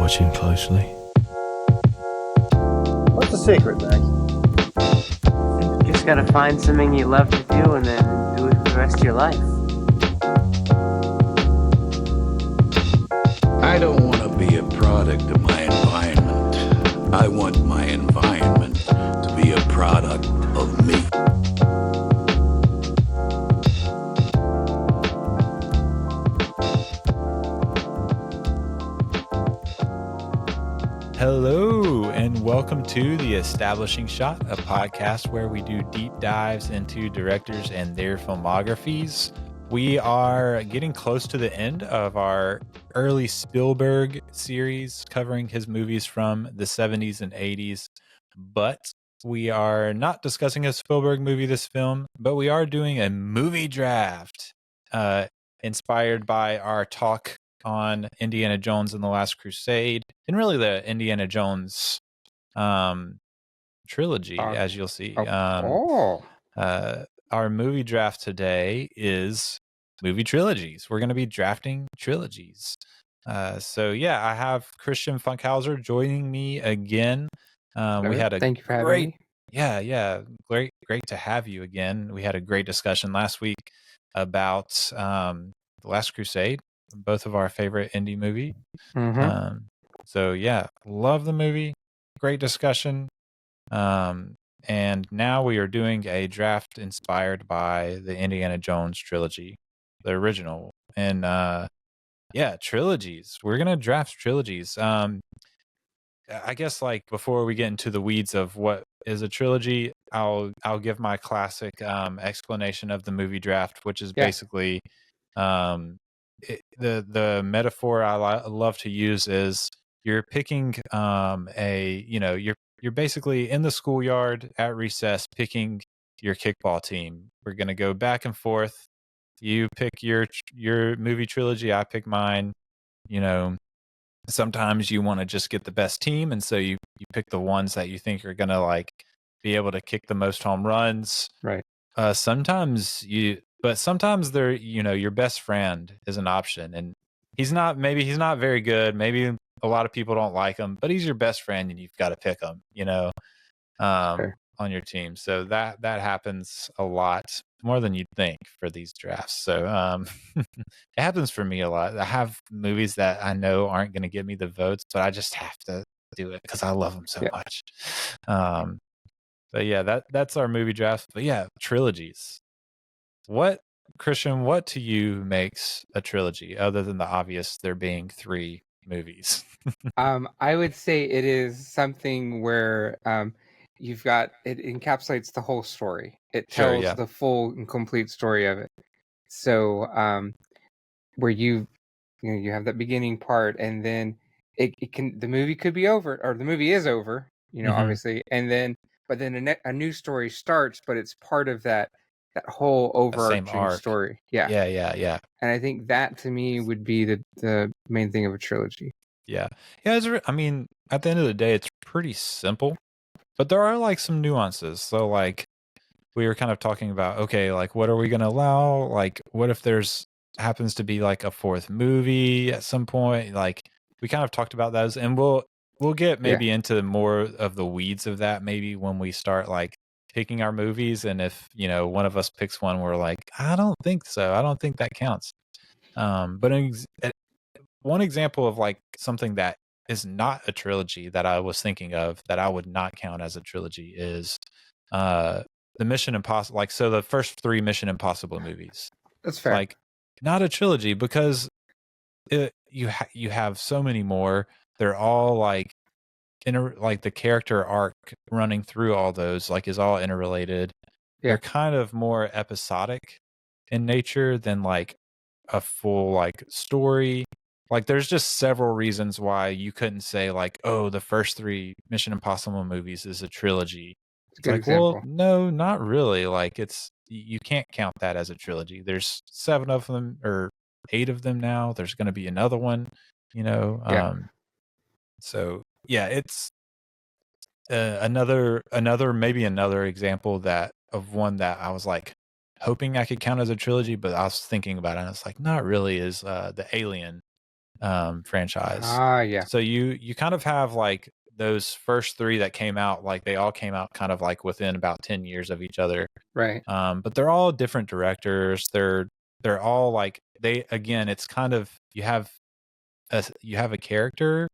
watching closely. What's the secret, Max? You just gotta find something you love to do and then do it for the rest of your life. I don't want to be a product of my environment. I want my environment to be a product of me. Hello, and welcome to The Establishing Shot, a podcast where we do deep dives into directors and their filmographies. We are getting close to the end of our early Spielberg series covering his movies from the 70s and 80s, but we are not discussing a Spielberg movie this film, but we are doing a movie draft inspired by our talk on Indiana Jones and the Last Crusade, and really the Indiana Jones trilogy, as you'll see. Our movie draft today is movie trilogies. We're going to be drafting trilogies. So yeah, I have Christiaan Funkhouser joining me again. We had a Thank you for having me. Yeah, great to have you again. We had a great discussion last week about The Last Crusade, both of our favorite indie movie. So yeah, love the movie. Great discussion. And now we are doing a draft inspired by the Indiana Jones trilogy, the original. And yeah, trilogies. We're gonna draft trilogies. I guess like before we get into the weeds of what is a trilogy, I'll give my classic explanation of the movie draft, which is basically the metaphor I love to use is you're picking you're basically in the schoolyard at recess picking your kickball team. We're going to go back and forth. You pick your movie trilogy, I pick mine. You know, sometimes you want to just get the best team, and so you pick the ones that you think are going to like be able to kick the most home runs. Right. Sometimes they're, your best friend is an option, and he's not very good. Maybe a lot of people don't like him, but he's your best friend and you've got to pick him, on your team. So that happens a lot more than you'd think for these drafts. So it happens for me a lot. I have movies that I know aren't going to give me the votes, but I just have to do it because I love them so much. But yeah, that's our movie draft. But yeah, trilogies. Christiaan, what to you makes a trilogy other than the obvious there being 3 movies? I would say it is something where you've got it encapsulates the whole story. It tells the full and complete story of it. So where you have that beginning part, and then the movie could be over, or the movie is over, obviously, and then but then a new story starts, but it's part of that whole overarching story. Yeah. And I think that to me would be the main thing of a trilogy. Yeah. I mean, at the end of the day, it's pretty simple, but there are like some nuances. So like we were kind of talking about, okay, like what are we going to allow? Like what if there's happens to be like a 4th movie at some point? Like we kind of talked about those, and we'll get maybe into more of the weeds of that maybe when we start like picking our movies. And if, one of us picks one, we're like, I don't think so. I don't think that counts. But one example of like something that is not a trilogy that I was thinking of that I would not count as a trilogy is the Mission Impossible. Like, so the first 3 Mission Impossible movies. That's fair. Like, not a trilogy because you have so many more. They're all like like the character arc running through all those like is all interrelated. They're kind of more episodic in nature than like a full like story. Like there's just several reasons why you couldn't say like, oh, the first 3 Mission Impossible movies is a trilogy. It's a good example. Well, no, not really. Like you can't count that as a trilogy. There's 7 of them or 8 of them now. There's going to be another one, So yeah, it's another example of one that I was like hoping I could count as a trilogy, but I was thinking about it and it's like not really is the Alien franchise. Yeah. So you kind of have like those first 3 that came out, like they all came out kind of like within about 10 years of each other. Right. But they're all different directors. They're all like it's kind of you have a character,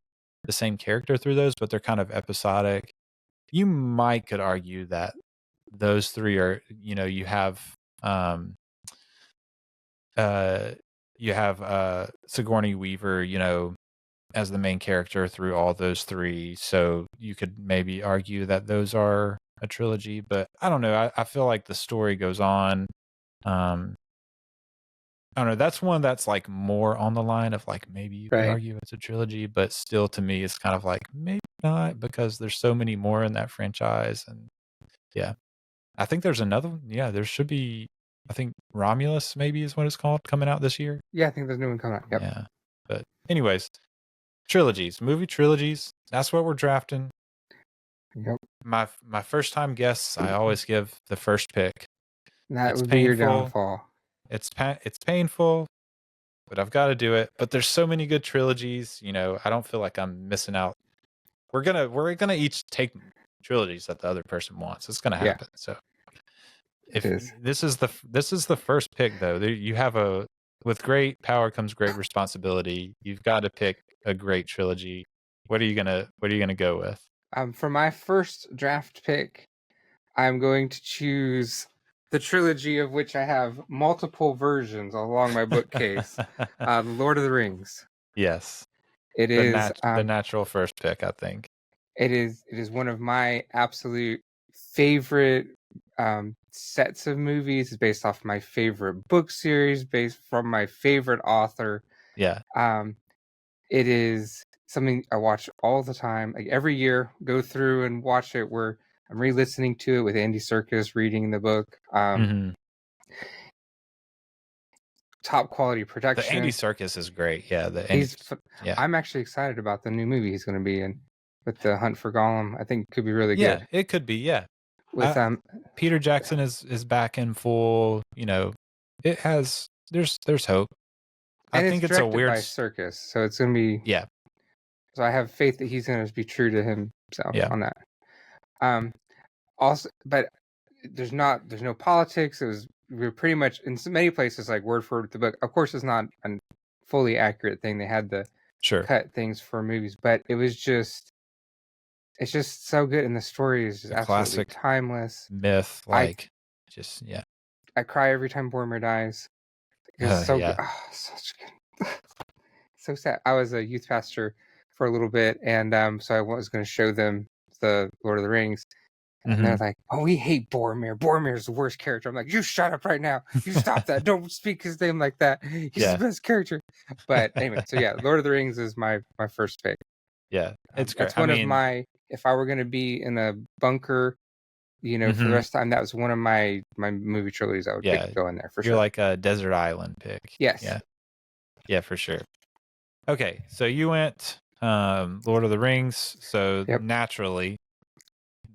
the same character through those, but they're kind of episodic. You could argue that those 3 are, you have Sigourney Weaver, as the main character through all those 3. So you could maybe argue that those are a trilogy, but I don't know. I feel like the story goes on. I don't know. That's one that's like more on the line of like maybe you could argue it's a trilogy, but still to me it's kind of like maybe not, because there's so many more in that franchise. And yeah, I think there's another one. Yeah, there should be. I think Romulus maybe is what it's called, coming out this year. Yeah, I think there's a new one coming out. Yep. Yeah, but anyways, trilogies, movie trilogies. That's what we're drafting. Yep. My first time guests, I always give the first pick. That would be your downfall. It's painful, but I've got to do it. But there's so many good trilogies, I don't feel like I'm missing out. We're gonna each take trilogies that the other person wants. It's gonna happen. So if this is the first pick, though, you have with great power comes great responsibility. You've got to pick a great trilogy. What are you gonna go with? For my first draft pick, I'm going to choose the trilogy of which I have multiple versions along my bookcase. The Lord of the Rings. Yes. It is the natural first pick, I think. It is one of my absolute favorite sets of movies. It's based off my favorite book series, based from my favorite author. Yeah. It is something I watch all the time. Like every year, go through and watch it, where I'm re-listening to it with Andy Serkis reading the book. Top quality production. The Andy Serkis is great. Yeah, I'm actually excited about the new movie he's going to be in with the Hunt for Gollum. I think it could be really good. Yeah, it could be. Yeah, with Peter Jackson is back in full. It has. There's hope. And I think it's a weird by Serkis, so it's going to be. Yeah. So I have faith that he's going to be true to himself on that. Also, but there's no politics. We're pretty much in so many places like word for word with the book. Of course, it's not a fully accurate thing. They had the cut things for movies, but it's just so good, and the story is just absolutely classic timeless myth. I cry every time Boromir dies. It's so good. Oh, such good. So sad. I was a youth pastor for a little bit, and so I was going to show them the Lord of the Rings. And they're like, "Oh, we hate Boromir. Boromir's the worst character." I'm like, "You shut up right now. You stop that. Don't speak his name like that. He's the best character." But anyway, so yeah, Lord of the Rings is my first pick. Yeah, it's great. That's one of my. If I were going to be in a bunker, for the rest of the time, that was one of my movie trilogies I would pick to go in there for sure. You're like a desert island pick. Yes. Yeah, for sure. Okay, so you went Lord of the Rings. So naturally,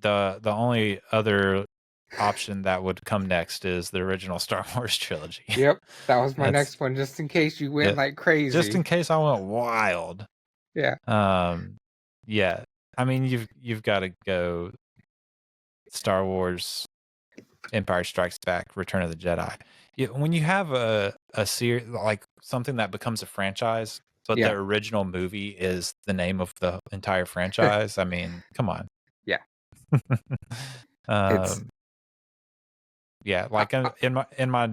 the only other option that would come next is the original Star Wars trilogy. Yep, that was my next one, just in case you went like crazy. Just in case I went wild. Yeah. Yeah. I mean, you've got to go Star Wars, Empire Strikes Back, Return of the Jedi. When you have a series, like something that becomes a franchise, but the original movie is the name of the entire franchise, I mean, come on. Yeah. Like in my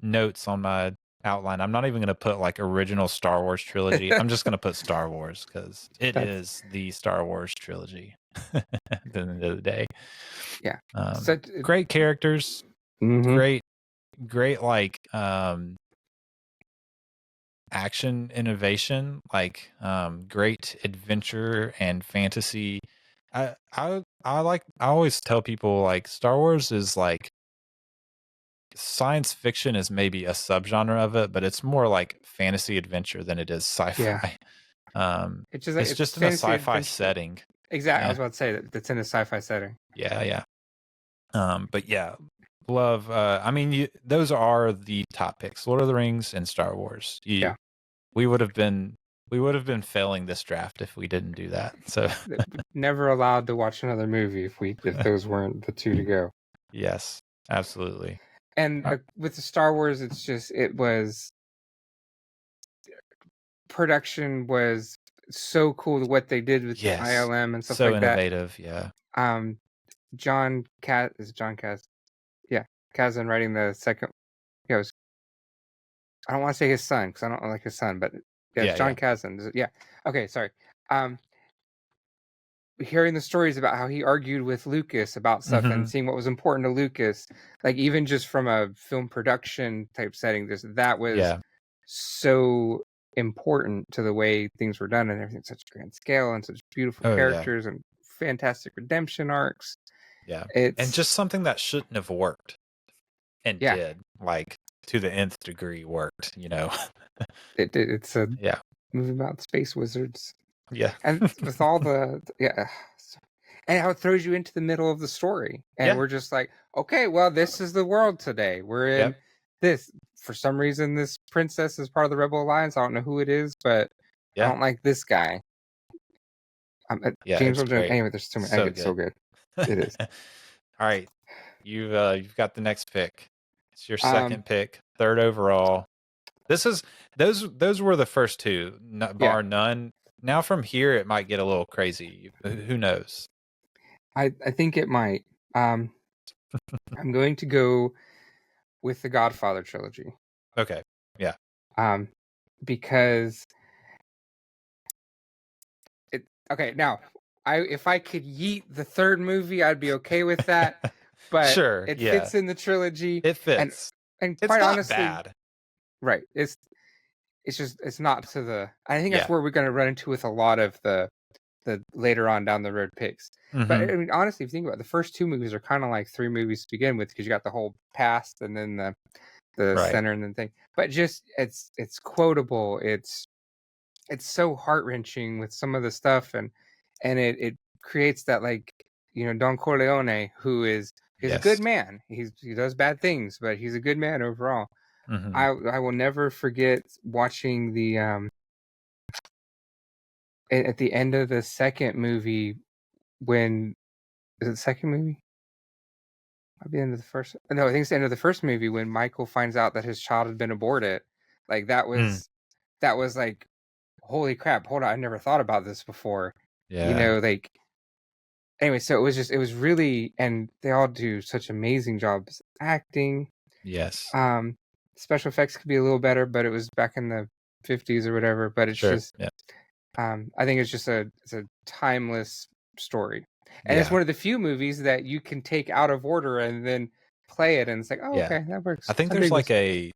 notes on my outline, I'm not even going to put like original Star Wars trilogy. I'm just going to put Star Wars because it is the Star Wars trilogy at the end of the day. Yeah. Great characters, great like action innovation, like great adventure and fantasy. I always tell people like Star Wars is like science fiction is maybe a subgenre of it, but it's more like fantasy adventure than it is sci-fi. It's just in a sci-fi setting. Exactly. Yeah. I was about to say that it's in a sci-fi setting. Yeah. But yeah, love. I mean, those are the top picks: Lord of the Rings and Star Wars. We would have been we would have been failing this draft if we didn't do that. So never allowed to watch another movie if those weren't the two to go. yes, absolutely. And with the Star Wars, it was production was so cool what they did with the ILM and stuff so like that. innovative, yeah. John Kaz, yeah, Kazan writing the second. Yeah, I don't want to say his son because I don't like his son, but it's John Kazan. Yeah, okay, sorry. Hearing the stories about how he argued with Lucas about stuff and seeing what was important to Lucas, like even just from a film production type setting, that was so important to the way things were done and everything, such a grand scale and such beautiful characters and fantastic redemption arcs. Yeah, and just something that shouldn't have worked and did, like to the nth degree worked, you know. It's a movie about space wizards. Yeah. And with all the and how it throws you into the middle of the story. And we're just like, okay, well, this is the world today. We're in this. For some reason, this princess is part of the Rebel Alliance. I don't know who it is, but I don't like this guy. James Earl Jones. Anyway, there's so many. It's so good. It is. All right. You've got the next pick. It's your second pick, third overall. This is those were the first two, bar none. Now from here, it might get a little crazy. Who knows? I think it might. I'm going to go with the Godfather trilogy. Okay. Yeah. Because okay, now if I could yeet the third movie, I'd be okay with that. But sure, it fits in the trilogy. It fits. And it's quite not honestly, bad. Right. It's not to the. I think that's where we're going to run into with a lot of the later on down the road picks. But I mean, honestly, if you think about it, the first two movies are kind of like three movies to begin with because you got the whole past and then the center and then thing. But just it's quotable. It's so heart wrenching with some of the stuff and it creates that, like, you know, Don Corleone, who is a good man. He does bad things, but he's a good man overall. I will never forget watching the at the end of the second movie when is it the second movie? Might be the end of the first. No, I think it's the end of the first movie when Michael finds out that his child had been aborted. Like that was like, holy crap! Hold on, I never thought about this before. Yeah, you know, like anyway. So it was really, and they all do such amazing jobs acting. Yes. Special effects could be a little better, but it was back in the 50s or whatever. But it's just, I think it's just it's a timeless story, and it's one of the few movies that you can take out of order and then play it, and it's like, oh, okay, that works. I think there's like a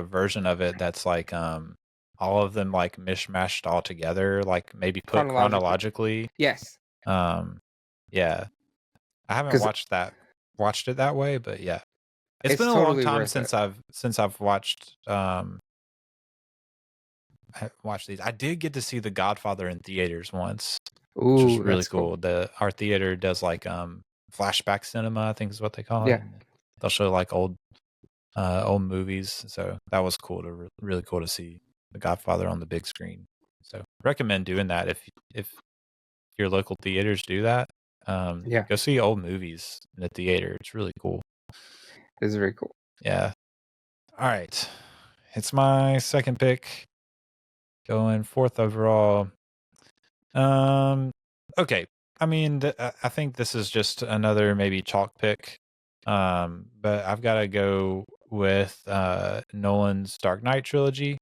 version of it that's like all of them like mishmashed all together, like maybe put chronologically. Yes. Yeah. I haven't watched it that way, but yeah. It's been a long time since I've watched these. I did get to see The Godfather in theaters once, which was really cool. Our theater does like flashback cinema, I think is what they call it. Yeah. They'll show like old movies, so that was cool really cool to see The Godfather on the big screen. So recommend doing that if your local theaters do that. Go see old movies in the theater. It's really cool. It's very cool. Yeah. All right. It's my second pick. Going fourth overall. Okay. I mean, I think this is just another maybe chalk pick. But I've got to go with Nolan's Dark Knight trilogy.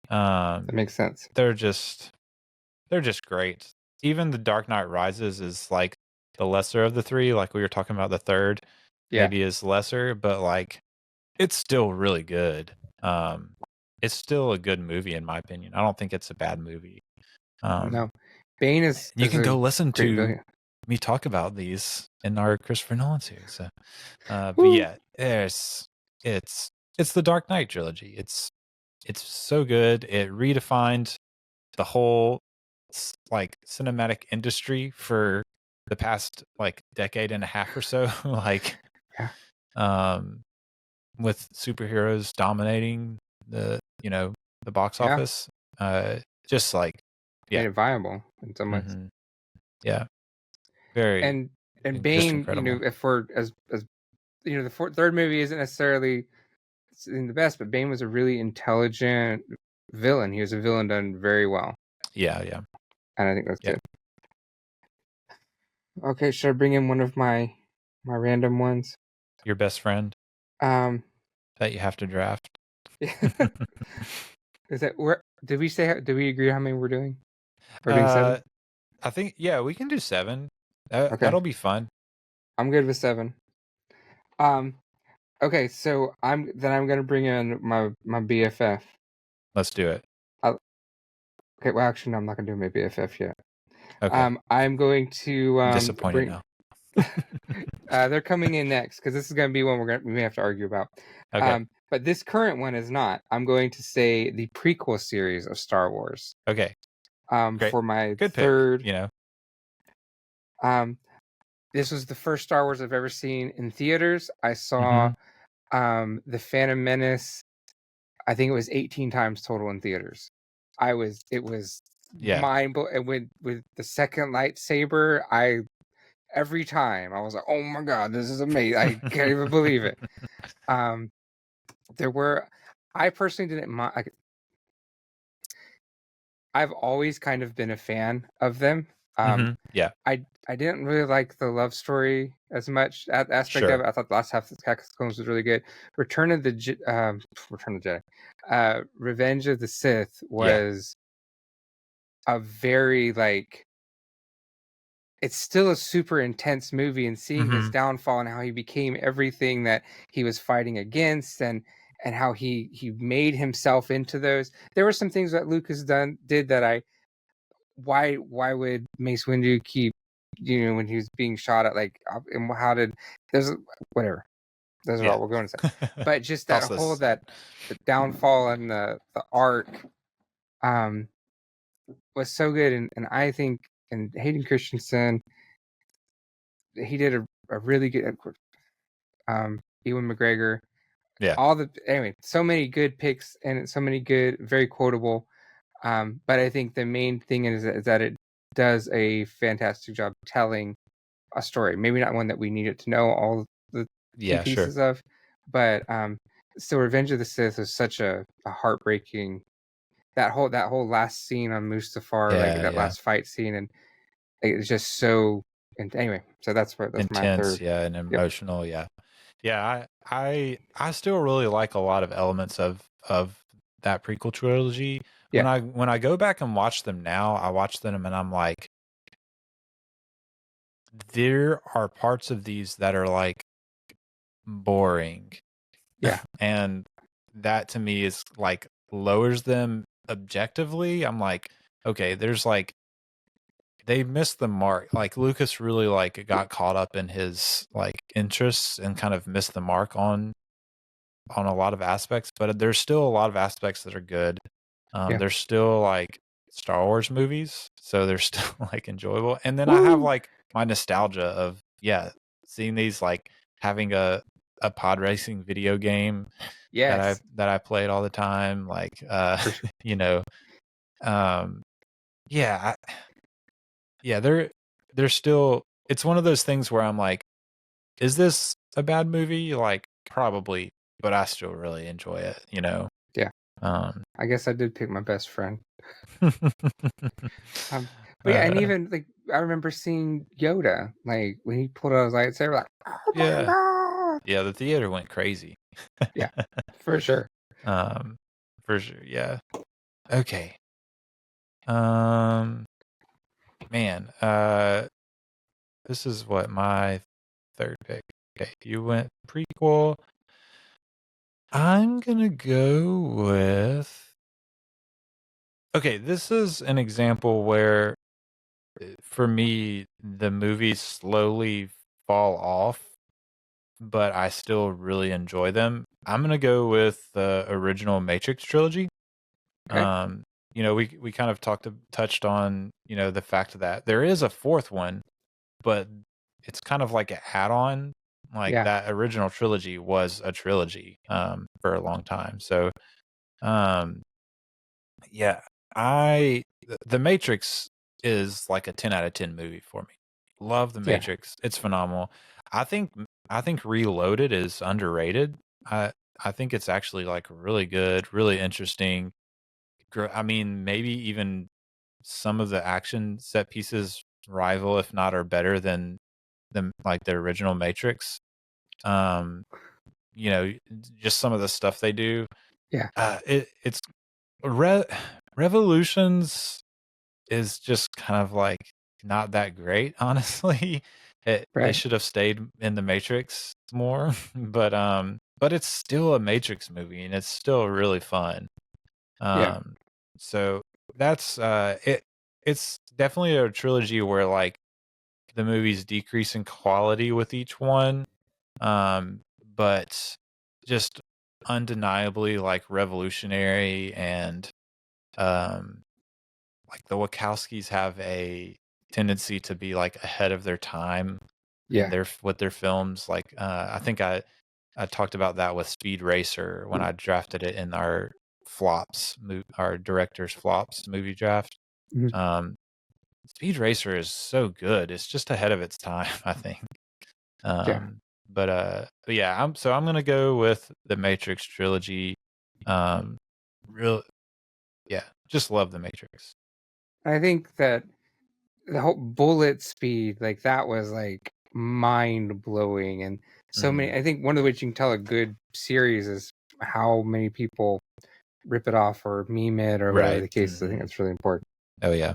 That makes sense. They're just great. Even The Dark Knight Rises is like the lesser of the three. Like we were talking about, the third maybe is lesser, but like it's still really good. It's still a good movie in my opinion. I don't think it's a bad movie. No, Bane is. You can go listen to me talk about these in our Christopher Nolan series. So, but yeah, it's the Dark Knight trilogy. It's so good. It redefined the whole like cinematic industry for the past like decade and a half or so. Like, with superheroes dominating the box office. Just like, made it viable in some ways. Mm-hmm. Yeah, very. And just Bane, incredible. if we're as the third movie isn't necessarily in the best, but Bane was a really intelligent villain. He was a villain done very well. Yeah. And I think that's good. Okay, should I bring in one of my random ones? Your best friend that you have to draft. Is that where did we agree how many we're doing? We're doing 7? I think we can do 7. Okay. That'll be fun. I'm good with 7. Okay, so I'm gonna bring in my BFF. Let's do it. Okay, well actually no, I'm not gonna do my BFF yet. Okay. I'm going to disappointed now. They're coming in next because this is gonna be one we may have to argue about. Okay. But this current one is not. I'm going to say the prequel series of Star Wars. Okay. Great. For my good third. Pick, This was the first Star Wars I've ever seen in theaters. I saw The Phantom Menace. I think it was 18 times total in theaters. It was mind-blowing. And with the second lightsaber, every time I was like, oh my god, this is amazing. I can't even believe it. I personally didn't mind. I've always kind of been a fan of them. Yeah. I didn't really like the love story as much aspect of it. I thought the last half of the Catacombs was really good. Return of the Jedi, Revenge of the Sith was a very it's still a super intense movie, and seeing his downfall and how he became everything that he was fighting against, and how he made himself into those. There were some things that Lucas did that why would Mace Windu keep, when he was being shot at, and how did there's whatever. Those are all we're going to say. But just that whole the downfall and the arc was so good, and I think Hayden Christensen, he did a really good Ewan McGregor. Yeah. Anyway, so many good picks and so many good, very quotable. But I think the main thing is that it does a fantastic job telling a story. Maybe not one that we needed to know all the key pieces of, but still, Revenge of the Sith was such a heartbreaking. That whole last scene on Mustafar, that last fight scene, and it's just so. And anyway, so that's intense, my third. And emotional, I still really like a lot of elements of that prequel trilogy. When I go back and watch them now, I watch them and I'm like, there are parts of these that are boring. Yeah. And that to me is lowers them objectively. I'm like, okay, there's they missed the mark. Lucas really got caught up in his interests and kind of missed the mark on a lot of aspects, but there's still a lot of aspects that are good. There's still Star Wars movies, so they're still enjoyable. And then I have my nostalgia of seeing these having a pod racing video game that I played all the time, they're still, it's one of those things where I'm like, is this a bad movie? Probably, but I still really enjoy it, Yeah. I guess I did pick my best friend. But and even I remember seeing Yoda, when he pulled out his lightsaber, oh my god! Yeah, the theater went crazy. Yeah, for sure. Yeah. Okay. Man, this is what my third pick. Okay, you went prequel. I'm gonna go with. Okay, this is an example where, for me, the movies slowly fall off, but I still really enjoy them. I'm gonna go with the original Matrix trilogy. Okay. We kind of touched on the fact that there is a fourth one, but it's kind of like an add-on. That original trilogy was a trilogy for a long time. So, The Matrix is like a 10 out of 10 movie for me. Love The Matrix. It's phenomenal. I think Reloaded is underrated. I think it's actually like really good, really interesting. I mean, maybe even some of the action set pieces rival, if not are better than like the original Matrix. You know, just some of the stuff they do. Yeah. It's Revolutions is just kind of like not that great, honestly. They should have stayed in the Matrix more, but it's still a Matrix movie and it's still really fun. So that's it. It's definitely a trilogy where like the movies decrease in quality with each one, but just undeniably like revolutionary and like the Wachowskis have a tendency to be like ahead of their time with their films. Like I think I talked about that with Speed Racer when I drafted it in our our director's flops movie draft. Mm-hmm. Speed Racer is so good. It's just ahead of its time, I think. But yeah, I'm gonna go with the Matrix trilogy. Real, yeah, just love the Matrix. I think that the whole bullet speed, like that was like mind blowing, and so many. I think one of the ways you can tell a good series is how many people rip it off or meme it or whatever the case is. I think that's really important. Oh yeah.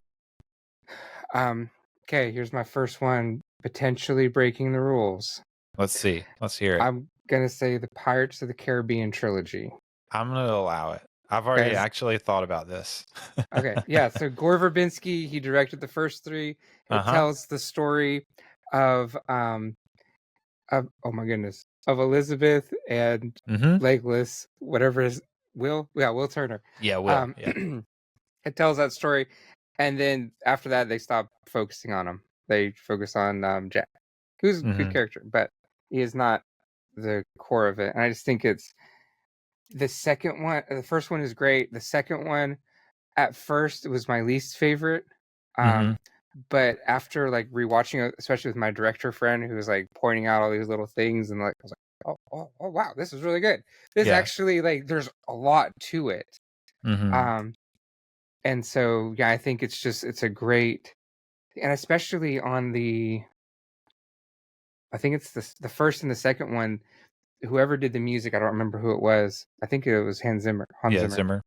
Okay, here's my first one. Potentially breaking the rules. Let's see. Let's hear it. I'm gonna say the Pirates of the Caribbean trilogy. I'm gonna allow it. I've already actually thought about this. Okay, yeah. So Gore Verbinski, he directed the first three. It tells the story of oh my goodness, of Elizabeth and Legless, whatever is Will Turner. Yeah, Will. It tells that story, and then after that, they stop focusing on him. They focus on Jack, who's a good character, but he is not the core of it. And I just think it's the second one. The first one is great. The second one, at first, it was my least favorite. But after like rewatching it, especially with my director friend who was like pointing out all these little things, and like I was like, oh wow, this is really good. This actually, like, there's a lot to it. And so yeah, I think it's a great, and especially on I think it's the first and the second one. Whoever did the music, I don't remember who it was. I think it was Hans Zimmer. Zimmer.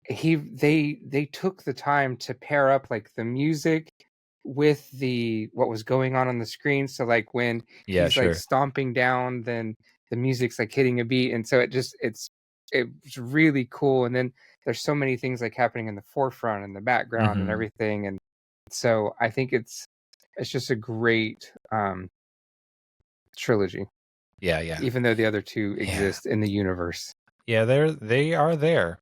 They took the time to pair up like the music with what was going on the screen. So like when he's like stomping down, then the music's like hitting a beat, and so it's really cool. And then there's so many things like happening in the forefront and the background and everything, and so I think it's just a great trilogy. Yeah. Even though the other two exist in the universe. Yeah, they are there.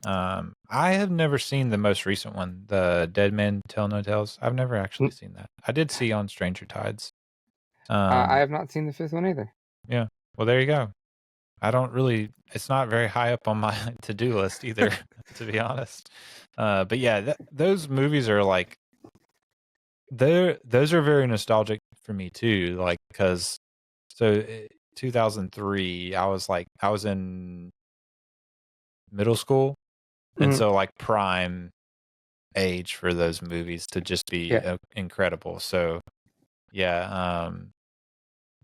I have never seen the most recent one, the Dead Men Tell No Tales. I've never actually seen that. I did see on Stranger Tides. I have not seen the fifth one either. Yeah. Well, there you go. It's not very high up on my to-do list either, to be honest. But yeah, those movies are like, those are very nostalgic for me too. Like, because 2003, I was in middle school. And so like prime age for those movies to just be incredible. So yeah,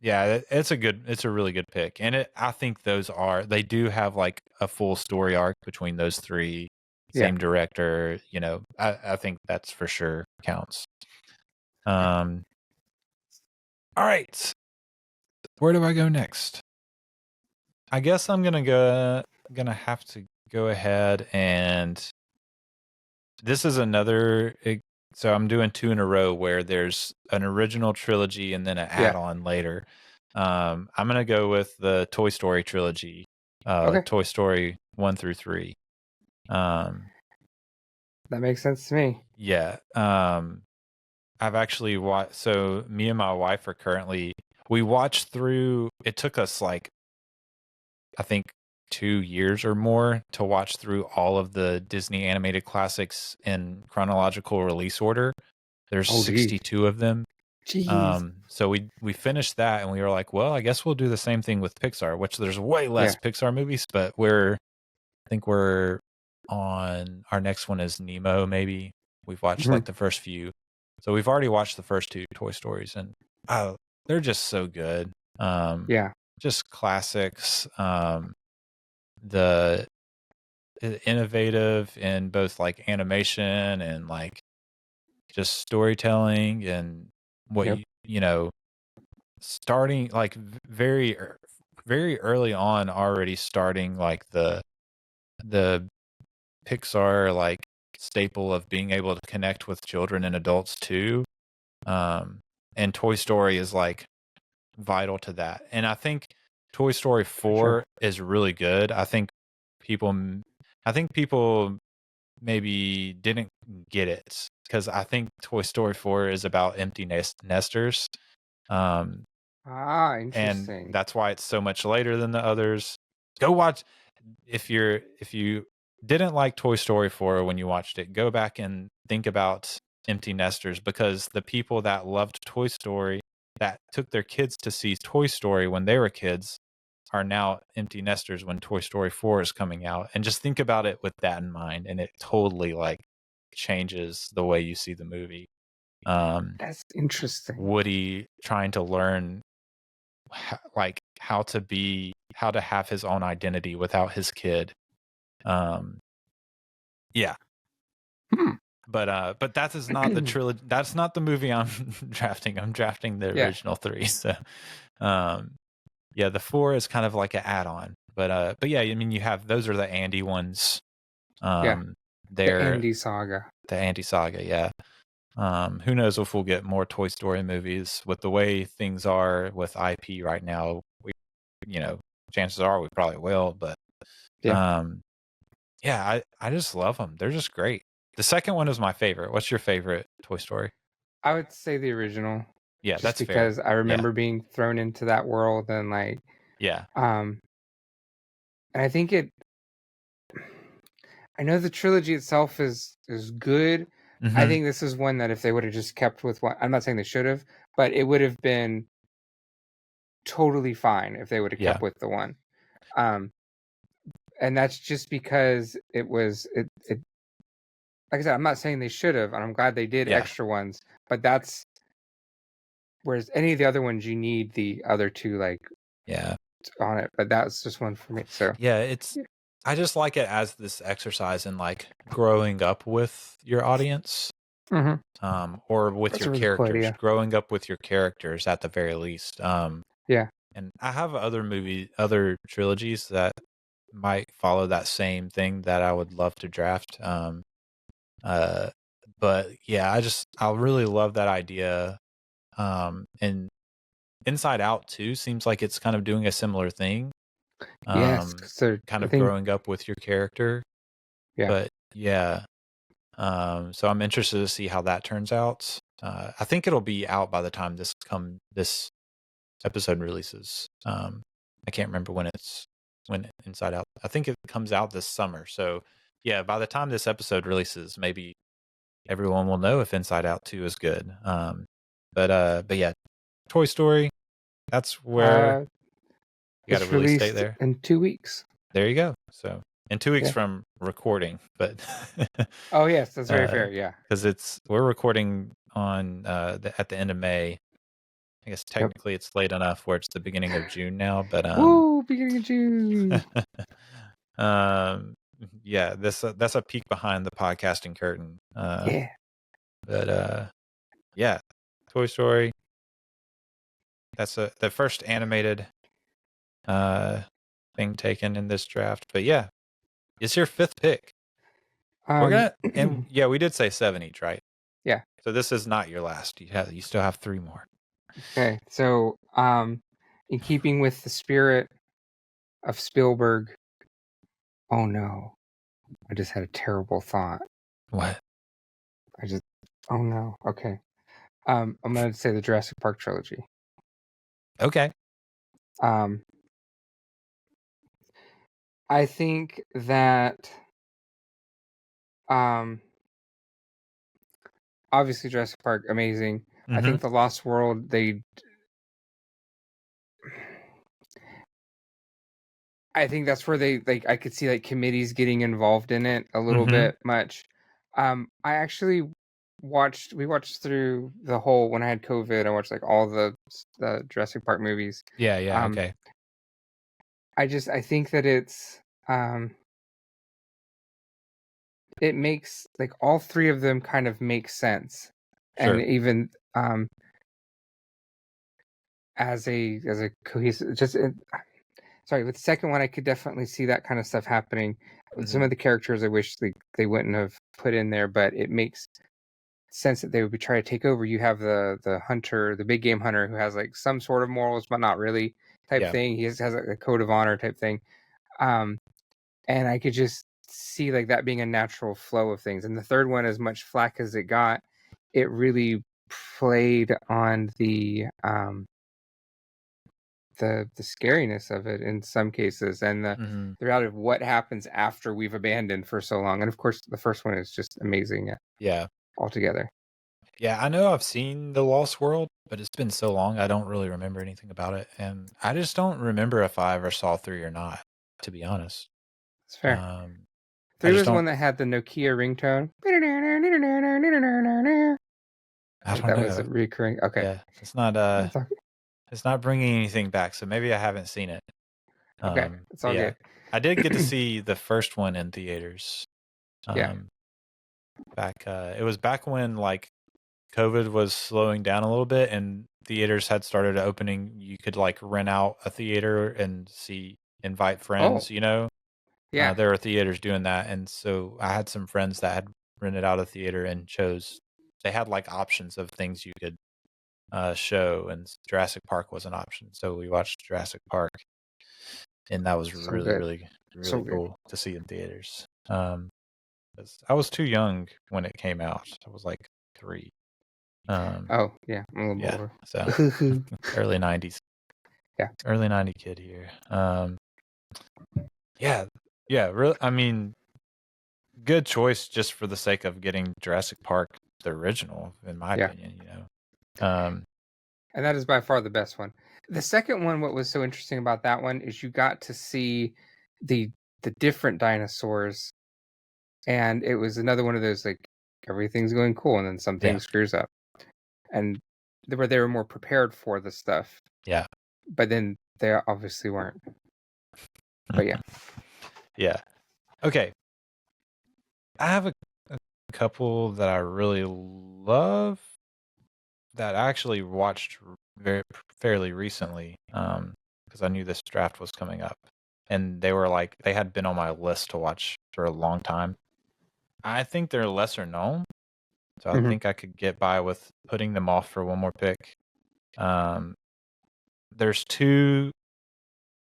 it's a really good pick. And I think they do have like a full story arc between those three, same director, I think that's for sure counts. All right. Where do I go next? I guess I'm gonna have to go ahead and this is another. So I'm doing two in a row where there's an original trilogy and then an add-on later. I'm gonna go with the Toy Story trilogy, Toy Story 1 through 3. That makes sense to me. Yeah. I've actually watched. So me and my wife are we watched through. It took us like, I think, 2 years or more to watch through all of the Disney animated classics in chronological release order. There's 62 of them. Jeez. So we finished that and we were like, well, I guess we'll do the same thing with Pixar, which there's way less Pixar movies, but I think we're on our next one is Nemo. Maybe we've watched like the first few, so we've already watched the first 2 Toy Stories, and they're just so good. Just classics. The innovative in both like animation and like just storytelling and what you know, starting like very early on, already starting like the Pixar like staple of being able to connect with children and adults too. And Toy Story is like vital to that. And I think Toy Story 4 is really good. I think people maybe didn't get it because I think Toy Story 4 is about empty nesters. Interesting. And that's why it's so much later than the others. Go watch if you didn't like Toy Story 4 when you watched it, go back and think about empty nesters, because the people that loved Toy Story, that took their kids to see Toy Story when they were kids, are now empty nesters when Toy Story 4 is coming out. And just think about it with that in mind, and it totally like changes the way you see the movie. That's interesting. Woody trying to learn like how to have his own identity without his kid. But that is not the trilogy. That's not the movie I'm drafting. I'm drafting the original 3. So the 4 is kind of like an add-on. But yeah, I mean, you have, those are the Andy ones. The Andy saga. The Andy saga, yeah. Who knows if we'll get more Toy Story movies with the way things are with IP right now. Chances are we probably will, but I just love them. They're just great. The second one is my favorite. What's your favorite Toy Story? I would say the original. Yeah, just that's because fair. I remember being thrown into that world and like and I think I know the trilogy itself is good. Mm-hmm. I think this is one that if they would have just kept with one, I'm not saying they should have, but it would have been totally fine if they would have kept with the one. And that's just because it was it like I said, I'm not saying they should have, and I'm glad they did extra ones, but that's, whereas any of the other ones you need the other 2 like on it, but that's just one for me. So I just like it as this exercise in like growing up with your audience, or with your characters, growing up with your characters at the very least. And I have other trilogies that might follow that same thing that I would love to draft. But yeah, I really love that idea. And Inside Out too seems like it's kind of doing a similar thing. So kind of growing up with your character. But so I'm interested to see how that turns out. I think it'll be out by the time this episode releases. I can't remember when Inside Out. I think it comes out this summer. So yeah, by the time this episode releases, maybe everyone will know if Inside Out 2 is good. But yeah, Toy Story. That's where you got a release date there in 2 weeks. There you go. So in 2 weeks from recording, but oh yes, that's very fair. Yeah, because we're recording on at the end of May. I guess technically it's late enough where it's the beginning of June now, but beginning of June. Yeah, that's a peek behind the podcasting curtain. But yeah, Toy Story. That's the first animated thing taken in this draft. But yeah, it's your 5th pick. We're gonna we did say 7 each, right? Yeah. So this is not your last. You still have 3 more. Okay, so in keeping with the spirit of Spielberg. Oh no, I just had a terrible thought. What? Oh no. Okay. I'm gonna say the Jurassic Park trilogy. Okay. I think that obviously Jurassic Park, amazing. I think the Lost World, I think that's where they like. I could see like committees getting involved in it a little bit much. I actually we watched through the whole when I had COVID. I watched like all the Jurassic Park movies. Yeah, okay. I think that it makes like all three of them kind of make sense, Sure. and even as a cohesive sorry, with the second one I could definitely see that kind of stuff happening with some of the characters. I wish they wouldn't have put in there, but it makes sense that they would be trying to take over. You have the hunter, the big game hunter, who has like some sort of morals but not really type thing. He has a code of honor type thing, and I could just see like that being a natural flow of things. And the third one, as much flack as it got, it really played on the scariness of it in some cases, and the reality of what happens after we've abandoned for so long. And of course, the first one is just amazing. Yeah, altogether. Yeah, I know I've seen The Lost World, but it's been so long I don't really remember anything about it, and I just don't remember if I ever saw 3 or not, to be honest. It's fair. 3 I just was don't. one that had the Nokia ringtone. I don't That know. was a recurring. Okay. Yeah, it's not bringing anything back, so maybe I haven't seen it. Okay, it's all good. I did get to see the first one in theaters. Yeah. Back, it was back when like COVID was slowing down a little bit, and theaters had started opening. You could like rent out a theater and invite friends. Oh. You know, Yeah. there are theaters doing that, and so I had some friends that had rented out a theater and chose. They had like options of things you could show, and Jurassic Park was an option. So we watched Jurassic Park, and that was So really, good. really, really So cool to see in theaters. 'Cause I was too young when it came out. I was like 3. Oh yeah, I'm a little older. So early 90s. Yeah. Early 90 kid here. Yeah, really. I mean, good choice just for the sake of getting Jurassic Park the original, in my opinion. You know. And that is by far the best one. The second one, what was so interesting about that one is you got to see the different dinosaurs, and it was another one of those like everything's going cool and then something screws up, and they were more prepared for the stuff. Yeah. But then they obviously weren't. But yeah. Yeah. Okay. I have a couple that I really love that I actually watched fairly recently, because I knew this draft was coming up, and they had been on my list to watch for a long time. I think they're lesser known, so I think I could get by with putting them off for one more pick. There's 2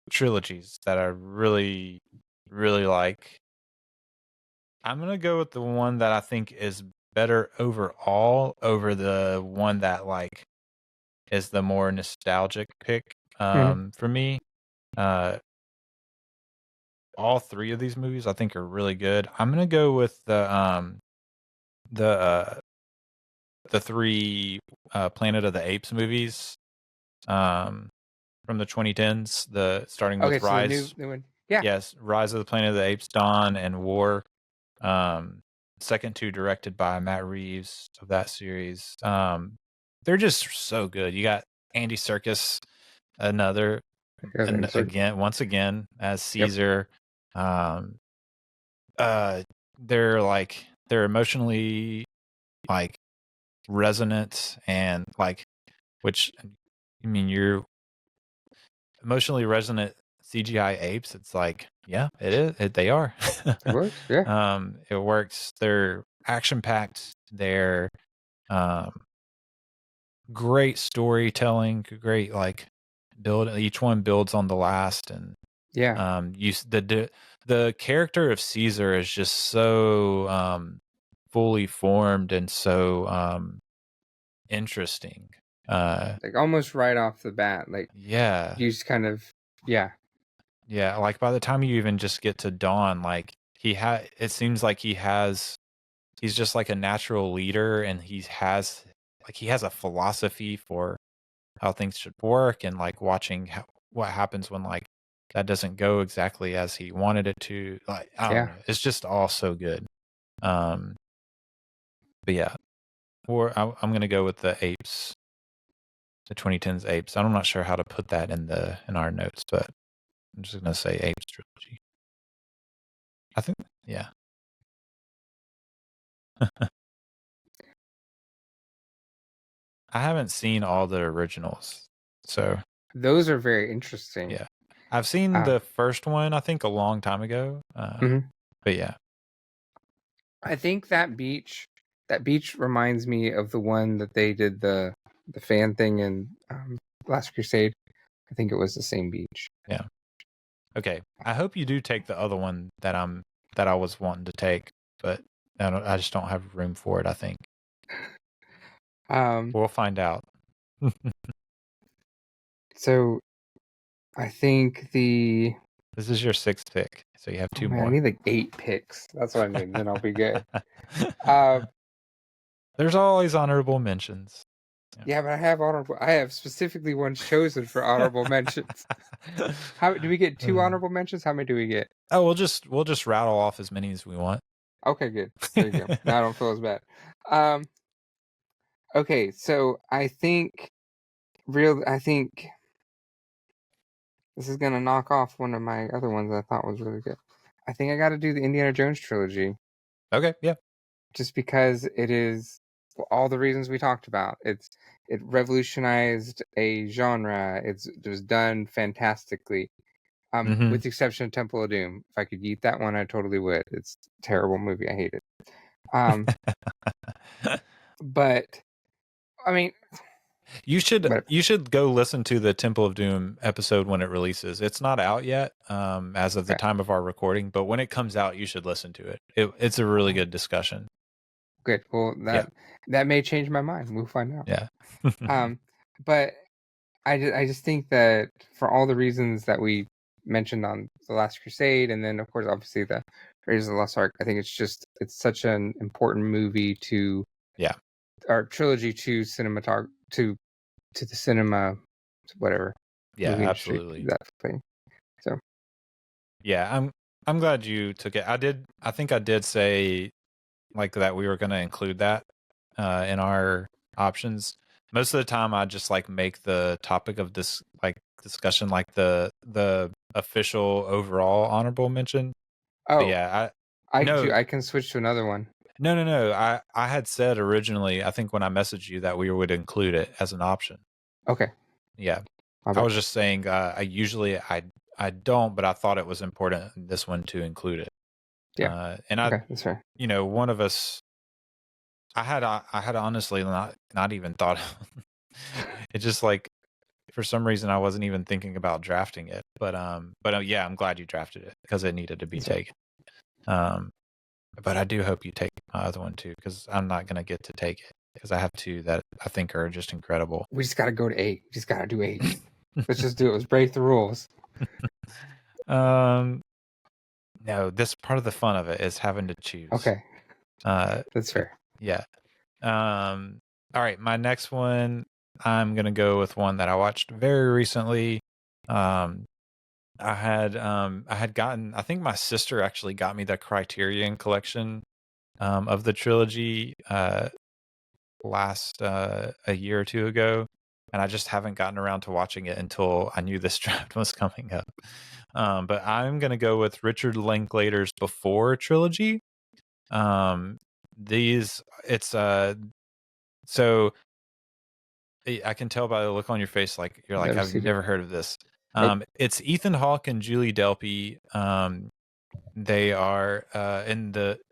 trilogies that I really, really like. I'm gonna go with the one that I think is better overall over the one that like is the more nostalgic pick for me. All 3 of these movies I think are really good. I'm gonna go with the 3 Planet of the Apes movies from the 2010s. Starting with Rise. So the new one. Yeah. Yes, Rise of the Planet of the Apes, Dawn, and War. Second 2 directed by Matt Reeves of that series. They're just so good. You got Andy Serkis, once again as Caesar. They're emotionally like resonant, and like, which I mean, you're emotionally resonant CGI apes. It's like, yeah, it is. They are. It works. Yeah. It works. They're action packed. They're great storytelling. Great like build. Each one builds on the last, and the character of Caesar is just so fully formed and so interesting. Like almost right off the bat, like you just kind of Yeah, like by the time you even just get to Dawn, like it seems like he's just like a natural leader, and he has a philosophy for how things should work, and like watching what happens when like that doesn't go exactly as he wanted it to. Like I don't know, it's just all so good. But yeah, I'm gonna go with the apes, the 2010s apes. I'm not sure how to put that in our notes, but I'm just gonna say apes trilogy. I think, yeah. I haven't seen all the originals, so those are very interesting. yeah. I've seen the first one, I think, a long time ago. But yeah, I think that beach reminds me of the one that they did the fan thing in Last Crusade. I think it was the same beach. Yeah. Okay. I hope you do take the other one that I was wanting to take, but I just don't have room for it, I think. We'll find out. So I think this is your 6th pick, so you have 2 more. I need like 8 picks. That's what I need. Then I'll be good. There's always honorable mentions. Yeah, but I have specifically one chosen for honorable mentions. How do we get 2 honorable mentions? How many do we get? Oh, we'll just rattle off as many as we want. Okay, good. There you go. Now I don't feel as bad. Okay, so I think this is gonna knock off one of my other ones I thought was really good. I think I got to do the Indiana Jones trilogy. Okay, yeah. Just because it is all the reasons we talked about. It revolutionized a genre. It was done fantastically. With the exception of Temple of Doom. If I could eat that one, I totally would. It's a terrible movie. I hate it. But I mean, you should go listen to the Temple of Doom episode when it releases. It's not out yet, as of the time of our recording, but when it comes out, you should listen to it. It's a really good discussion. Good. Well, that may change my mind. We'll find out. Yeah. But I just think that for all the reasons that we mentioned on The Last Crusade, and then of course obviously the Raiders of the Lost Ark, I think it's such an important movie to or trilogy to to the cinema, whatever. Yeah, absolutely. That thing. So yeah, I'm glad you took it. I think I did say like that we were going to include that in our options. Most of the time I just like make the topic of this like discussion like the official overall honorable mention. Oh, but yeah, I can switch to another one. No. I had said originally, I think when I messaged you, that we would include it as an option. Okay. Yeah. I was just saying I usually I don't, but I thought it was important in this one to include it. Yeah. And that's fair. One of us I had honestly not even thought it just like for some reason I wasn't even thinking about drafting it. But yeah, I'm glad you drafted it because it needed to be taken. But I do hope you take my other one too, because I'm not going to get to take it because I have 2 that I think are just incredible. We just got to go to 8. We just got to do 8. Let's just do it. Let's break the rules. No, this part of the fun of it is having to choose. Okay. That's fair. Yeah. All right. My next one, I'm going to go with one that I watched very recently. I had gotten, I think my sister actually got me the Criterion collection of the trilogy last a year or 2 ago, and I just haven't gotten around to watching it until I knew this draft was coming up. But I'm gonna go with Richard Linklater's Before trilogy. So I can tell by the look on your face, like you're like, I've never heard of this. It's Ethan Hawke and Julie Delpy. They are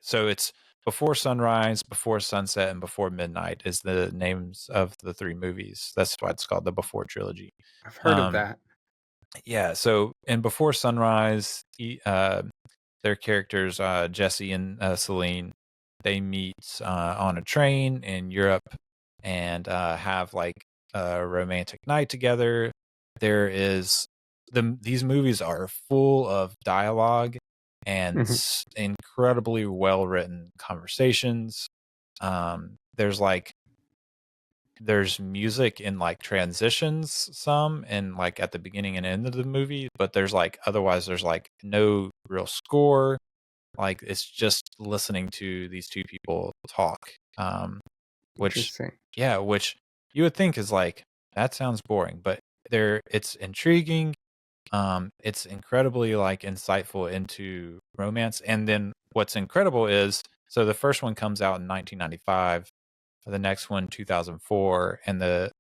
so it's Before Sunrise, Before Sunset, and Before Midnight is the names of the 3 movies. That's why it's called the Before trilogy. I've heard of that. Yeah. So in Before Sunrise, their characters, Jesse and Celine, they meet on a train in Europe and have like a romantic night together. There is these movies are full of dialogue and Mm-hmm. incredibly well written conversations. There's music in like transitions some and like at the beginning and end of the movie, but there's like otherwise there's like no real score. Like it's just listening to these two people talk. Which Interesting. which you would think is like that sounds boring, but it's intriguing. It's incredibly like insightful into romance. And then what's incredible is so the first one comes out in 1995, the next one 2004, and the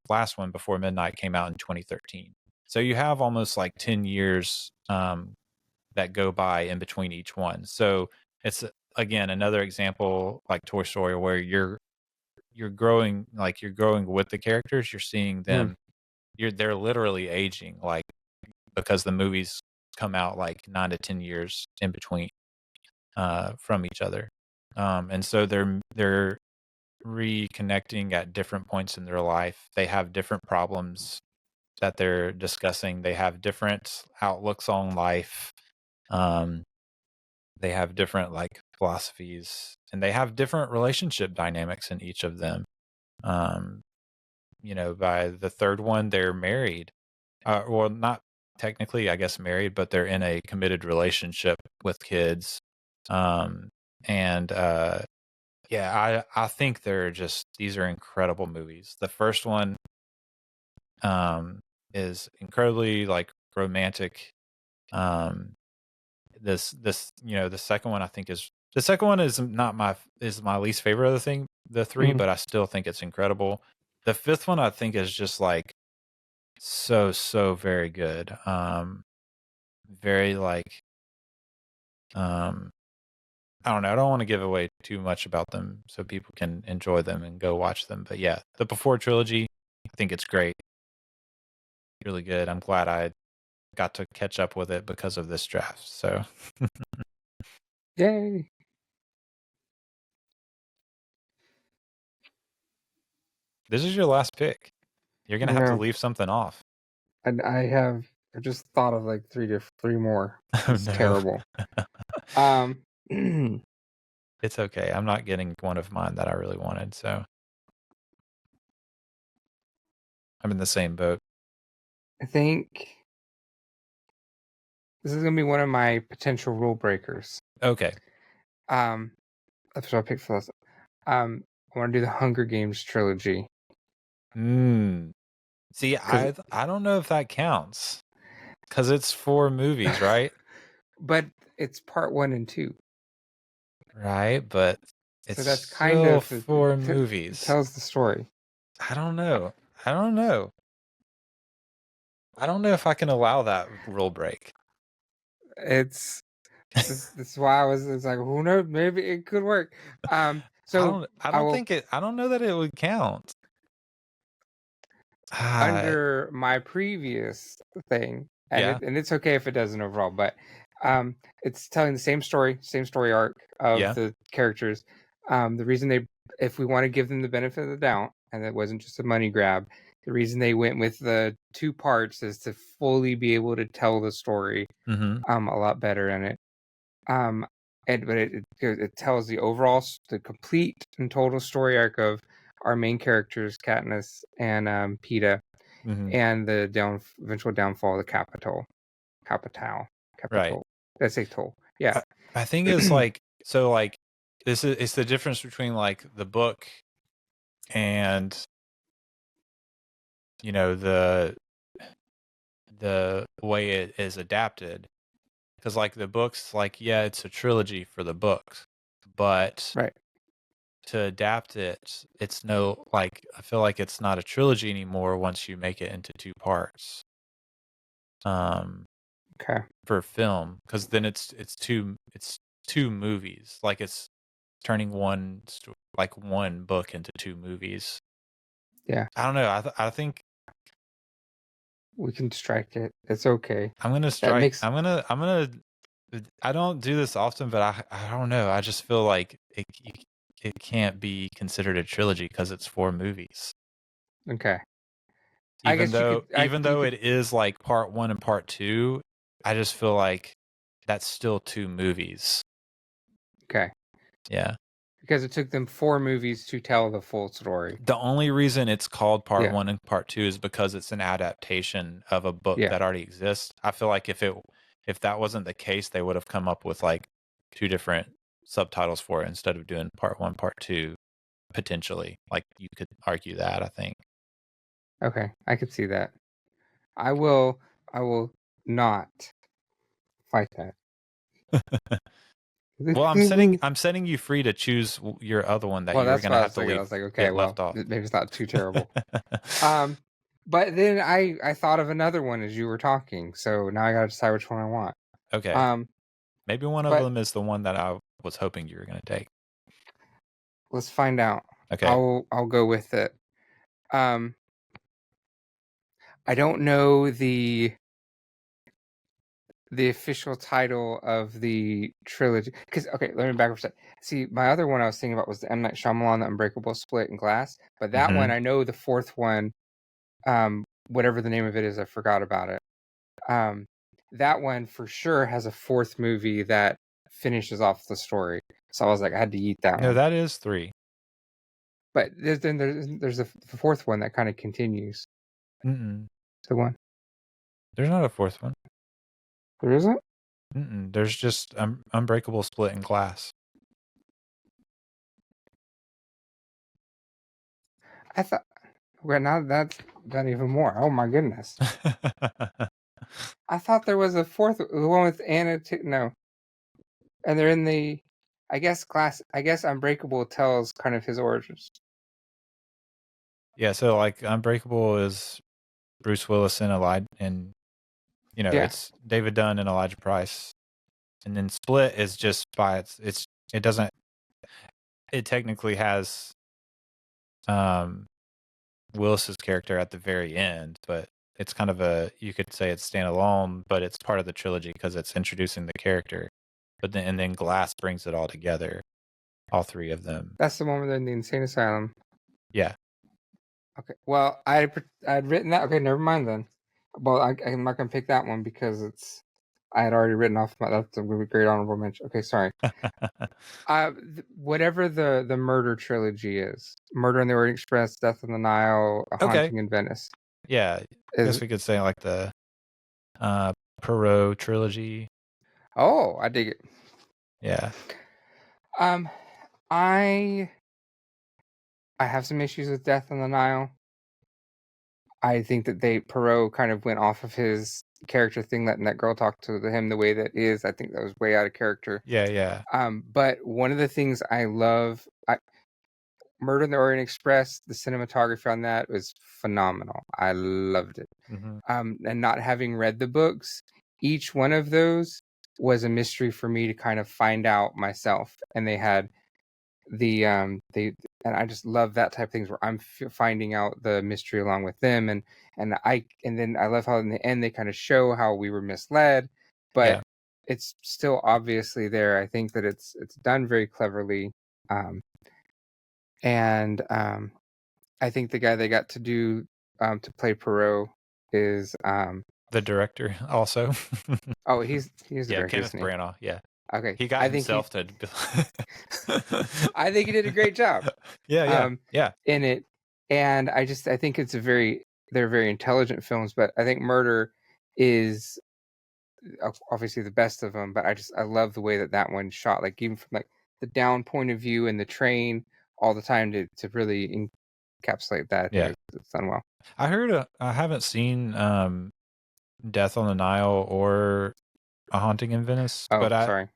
last one Before Midnight came out in 2013. So you have almost like 10 years that go by in between each one. So it's again another example like Toy Story where you're growing with the characters. You're seeing them. They're literally aging like because the movies come out like 9 to 10 years in between from each other. And so they're reconnecting at different points in their life. They have different problems that they're discussing. They have different outlooks on life. They have different like philosophies, and they have different relationship dynamics in each of them. By the third one, they're married. Well, not technically, I guess, married, but they're in a committed relationship with kids. I think these are incredible movies. The first one is incredibly like romantic. The second one I think is my least favorite of the three, but I still think it's incredible. The fifth one I think is just like so very good. Very like I don't know. I don't want to give away too much about them so people can enjoy them and go watch them. But yeah, the Before trilogy, I think it's great. Really good. I'm glad I got to catch up with it because of this draft. So Yay. This is your last pick. You're going to have to leave something off. And I just thought of like three more. It's no. terrible. It's okay. I'm not getting one of mine that I really wanted, so I'm in the same boat. I think this is gonna be one of my potential rule breakers. Okay. That's what I picked for this. I want to do the Hunger Games trilogy. See, I don't know if that counts because it's 4 movies, right? But it's part 1 and 2. Right, but it's so that's kind of 4 movies. It tells the story. I don't know. I don't know if I can allow that rule break. This is why I was like, who knows? Maybe it could work. So I don't know that it would count. Under my previous thing, and it's okay if it doesn't overall, but it's telling the same story arc of the characters. The reason if we want to give them the benefit of the doubt, and it wasn't just a money grab, the reason they went with the 2 parts is to fully be able to tell the story a lot better in it. But it tells the complete and total story arc of our main characters, Katniss and Peeta, and the eventual downfall of the Capital. Right. That's a toll. Yeah. I think it's like so. Like it's the difference between like the book and the way it is adapted. Because like the books, like it's a trilogy for the books, but to adapt it, it's no like I feel like it's not a trilogy anymore once you make it into 2 parts. Okay. For film, because then it's 2 movies. Like it's turning one book into 2 movies. Yeah. I don't know. I think we can strike it. It's okay. I'm gonna strike. I'm gonna. I don't do this often, but I don't know. I just feel like it can't be considered a trilogy because it's 4 movies. Okay. even though it is like part 1 and part 2, I just feel like that's still 2 movies. Okay. Yeah. Because it took them 4 movies to tell the full story. The only reason it's called part 1 and part 2 is because it's an adaptation of a book that already exists. I feel like if that wasn't the case, they would have come up with like 2 different subtitles for it instead of doing part 1, part 2, potentially. Like you could argue that, I think. Okay, I could see that. I will not fight that. Well, I'm setting you free to choose your other one that you were going to have to leave. I was like, okay, left off. Maybe it's not too terrible. But then I thought of another one as you were talking, so now I got to decide which one I want. Okay. Maybe one of them is the one that I was hoping you were going to take. Let's find out. Okay. I'll go with it. I don't know the official title of the trilogy, because let me back up a second. See, my other one I was thinking about was the M. Night Shyamalan, The Unbreakable, Split, and Glass, but that one I know the fourth one, whatever the name of it is, I forgot about it. That one for sure has a fourth movie that finishes off the story, so I was like, I had to eat that one. No, that is 3. But there's a fourth one that kind of continues. Mm-mm. The one. There's not a fourth one. There isn't? Mm-mm. There's just Unbreakable, Split, and Glass. I thought. Well, now that's done even more. Oh my goodness! I thought there was a fourth, the one with Anna. No, and they're in the. I guess Unbreakable tells kind of his origins. Yeah, so like Unbreakable is Bruce Willis and it's David Dunn and Elijah Price, and then Split is just by it technically has Willis's character at the very end, but it's kind of you could say it's standalone, but it's part of the trilogy because it's introducing the character. But then Glass brings it all together, all 3 of them. That's the one where they're in the insane asylum. Yeah. Okay. Well, I'd written that. Okay, never mind then. Well, I'm not gonna pick that one because I had already written off that's a really great honorable mention. Okay, sorry. Whatever the murder trilogy is, Murder on the Orient Express, Death on the Nile, A Haunting in Venice. Yeah, I guess we could say like the Perot trilogy. Oh, I dig it. Yeah. I have some issues with Death on the Nile. I think that Perot kind of went off of his character thing, letting that girl talk to him the way that is. I think that was way out of character. Yeah. But one of the things I love, Murder on the Orient Express, the cinematography on that was phenomenal. I loved it. Mm-hmm. And not having read the books, each one of those was a mystery for me to kind of find out myself. And they had and I just love that type of things where I'm finding out the mystery along with them, and then I love how in the end they kind of show how we were misled, but it's still obviously there. I think that it's done very cleverly, and I think the guy they got to do to play Perot is the director also. Oh, he's the director, Kenneth Branagh. Yeah. Okay. He got himself to. I think he did a great job. Yeah. In it, and I think it's they're very intelligent films, but I think Murder is obviously the best of them. But I love the way that one shot, like even from like the down point of view in the train all the time to really encapsulate that. It's done well. I heard. I haven't seen Death on the Nile or A Haunting in Venice. Oh, sorry.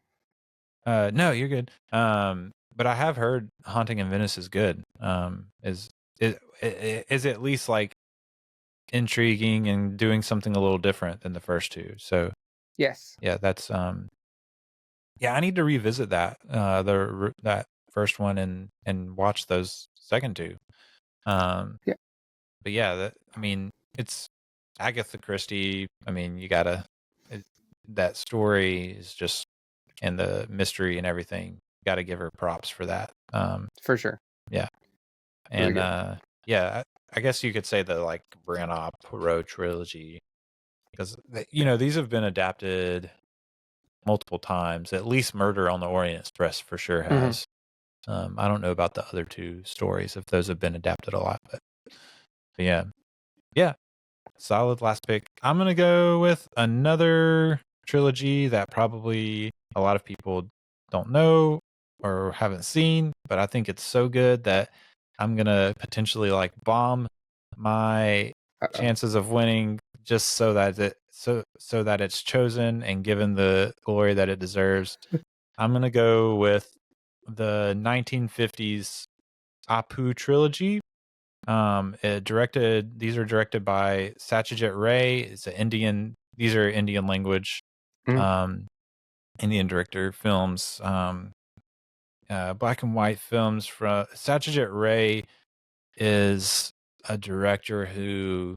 No, you're good. But I have heard Haunting in Venice is good. Is at least like intriguing and doing something a little different than the first 2. So yes, that's I need to revisit that that first one and watch those second 2. But it's Agatha Christie. You gotta. That story is just. And the mystery and everything, got to give her props for that. for sure. Yeah, and really I guess you could say the like Branagh Poirot trilogy, because these have been adapted multiple times. At least Murder on the Orient Express for sure has. I don't know about the other two stories if those have been adapted a lot, but yeah, solid last pick. I'm gonna go with another trilogy that probably a lot of people don't know or haven't seen, but I think it's so good that I'm gonna potentially like bomb my chances of winning just so that it's chosen and given the glory that it deserves. I'm gonna go with the 1950s Apu trilogy. These are directed by Satyajit Ray. It's an Indian. These are Indian language, Indian director films, black and white films. From Satyajit Ray is a director who,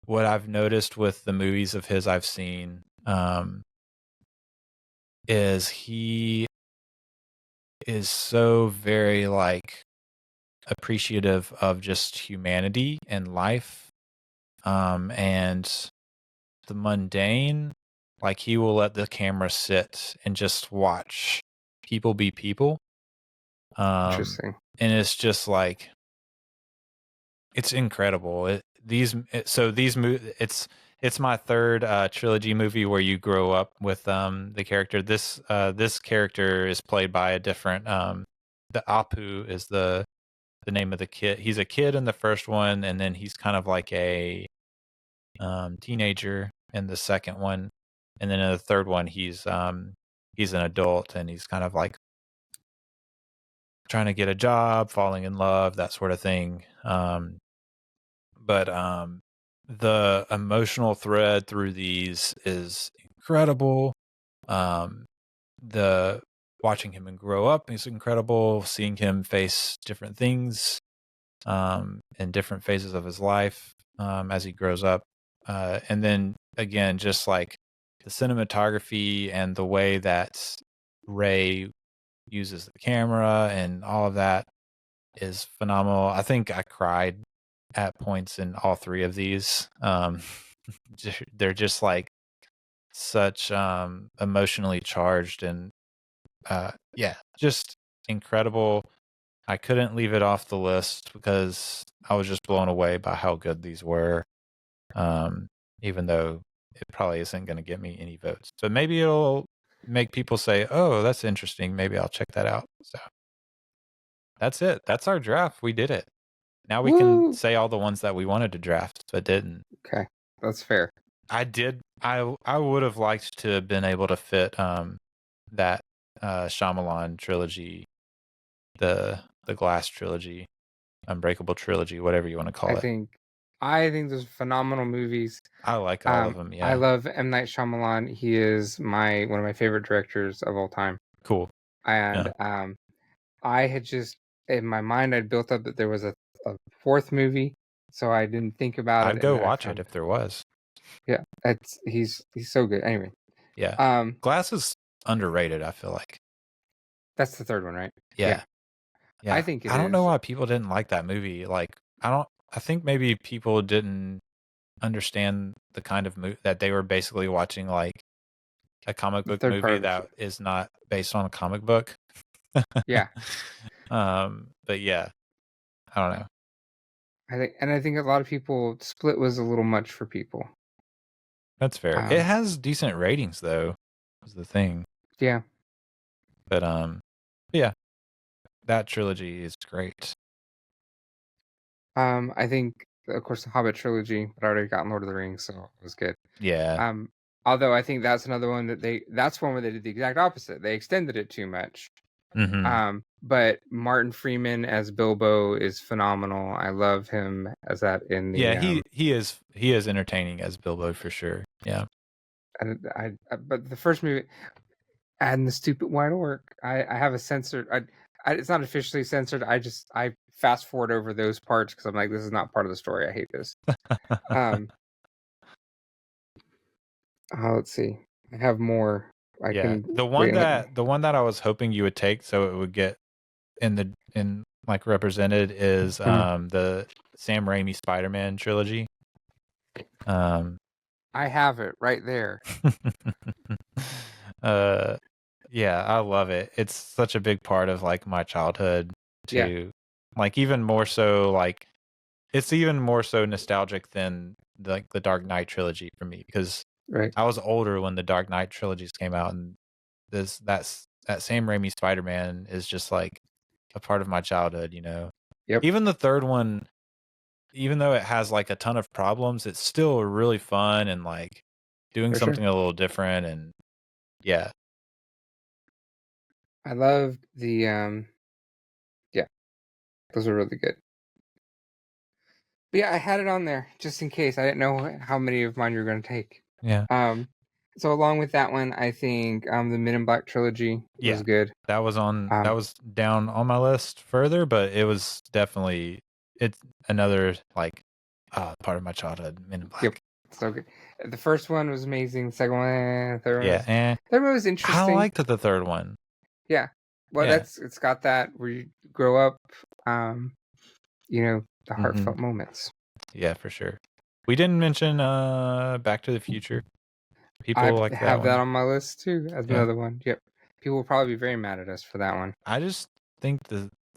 what I've noticed with the movies of his I've seen, is he is so very like appreciative of just humanity and life, and the mundane. Like he will let the camera sit and just watch people be people. Interesting. And it's just like, it's incredible. It's my third trilogy movie where you grow up with the character. This character is played by a different the Apu is the name of the kid. He's a kid in the first one, and then he's kind of like a teenager in the second one, and then in the third one he's an adult, and he's kind of like trying to get a job, falling in love, that sort of thing. But the emotional thread through these is incredible. The watching him grow up is incredible. Seeing him face different things in different phases of his life as he grows up. And then again, just like the cinematography and the way that Ray uses the camera and all of that is phenomenal. I think I cried at points in all three of these. They're just like such emotionally charged, and just incredible. I couldn't leave it off the list because I was just blown away by how good these were, even though it probably isn't going to get me any votes. But maybe it'll make people say, oh, that's interesting. Maybe I'll check that out. So that's it. That's our draft. We did it. Now we can say all the ones that we wanted to draft but didn't. Okay, that's fair. I would have liked to have been able to fit that Shyamalan trilogy, the Glass trilogy, Unbreakable trilogy, whatever you want to call it. I think those are phenomenal movies. I like all of them. Yeah, I love M. Night Shyamalan. He is one of my favorite directors of all time. Cool. And I had just in my mind I'd built up that there was a fourth movie, so I didn't think about it. I'd go watch it if there was. Yeah, he's so good. Anyway, yeah. Glass is underrated. I feel like that's the third one, right? Yeah. I think I don't know why people didn't like that movie. Like I think maybe people didn't understand the kind of movie that they were basically watching, like a comic book movie that is not based on a comic book. Yeah. But yeah, I don't know. I think a lot of people, Split was a little much for people. That's fair. It has decent ratings though, is the thing. Yeah. But yeah, that trilogy is great. I think, of course, the Hobbit trilogy, but I already got Lord of the Rings, so it was good. Yeah. Although I think that's another one that's one where they did the exact opposite. They extended it too much. Mm-hmm. But Martin Freeman as Bilbo is phenomenal. I love him as that in the. Yeah, he is entertaining as Bilbo for sure. Yeah. But the first movie, and the stupid white orc. I have a censored. It's not officially censored. I fast forward over those parts because I'm like, this is not part of the story. I hate this. Let's see. I have more. The one that I was hoping you would take so it would get in like represented is the Sam Raimi Spider-Man trilogy. I have it right there. Yeah, I love it. It's such a big part of like my childhood too. Yeah. Like even more so, like it's even more so nostalgic than like the Dark Knight trilogy for me, because Right. I was older when the Dark Knight trilogies came out, and that Sam Raimi Spider-Man is just like a part of my childhood, you know. Yep. Even the third one, even though it has like a ton of problems, it's still really fun and like doing something a little different, and yeah. I love the yeah, those are really good. But yeah, I had it on there just in case. I didn't know how many of mine you were going to take. Yeah. So along with that one, I think the Men in Black trilogy was good. That was that was down on my list further, but it was definitely it's another like part of my childhood. Men in Black. Yep, so good. The first one was amazing. Second one, third one, third one was interesting. I liked the third one. Yeah, well, it's got that where you grow up, you know, the heartfelt moments. Yeah, for sure. We didn't mention Back to the Future. People I like have that on my list too as another one. Yep, people will probably be very mad at us for that one. I just think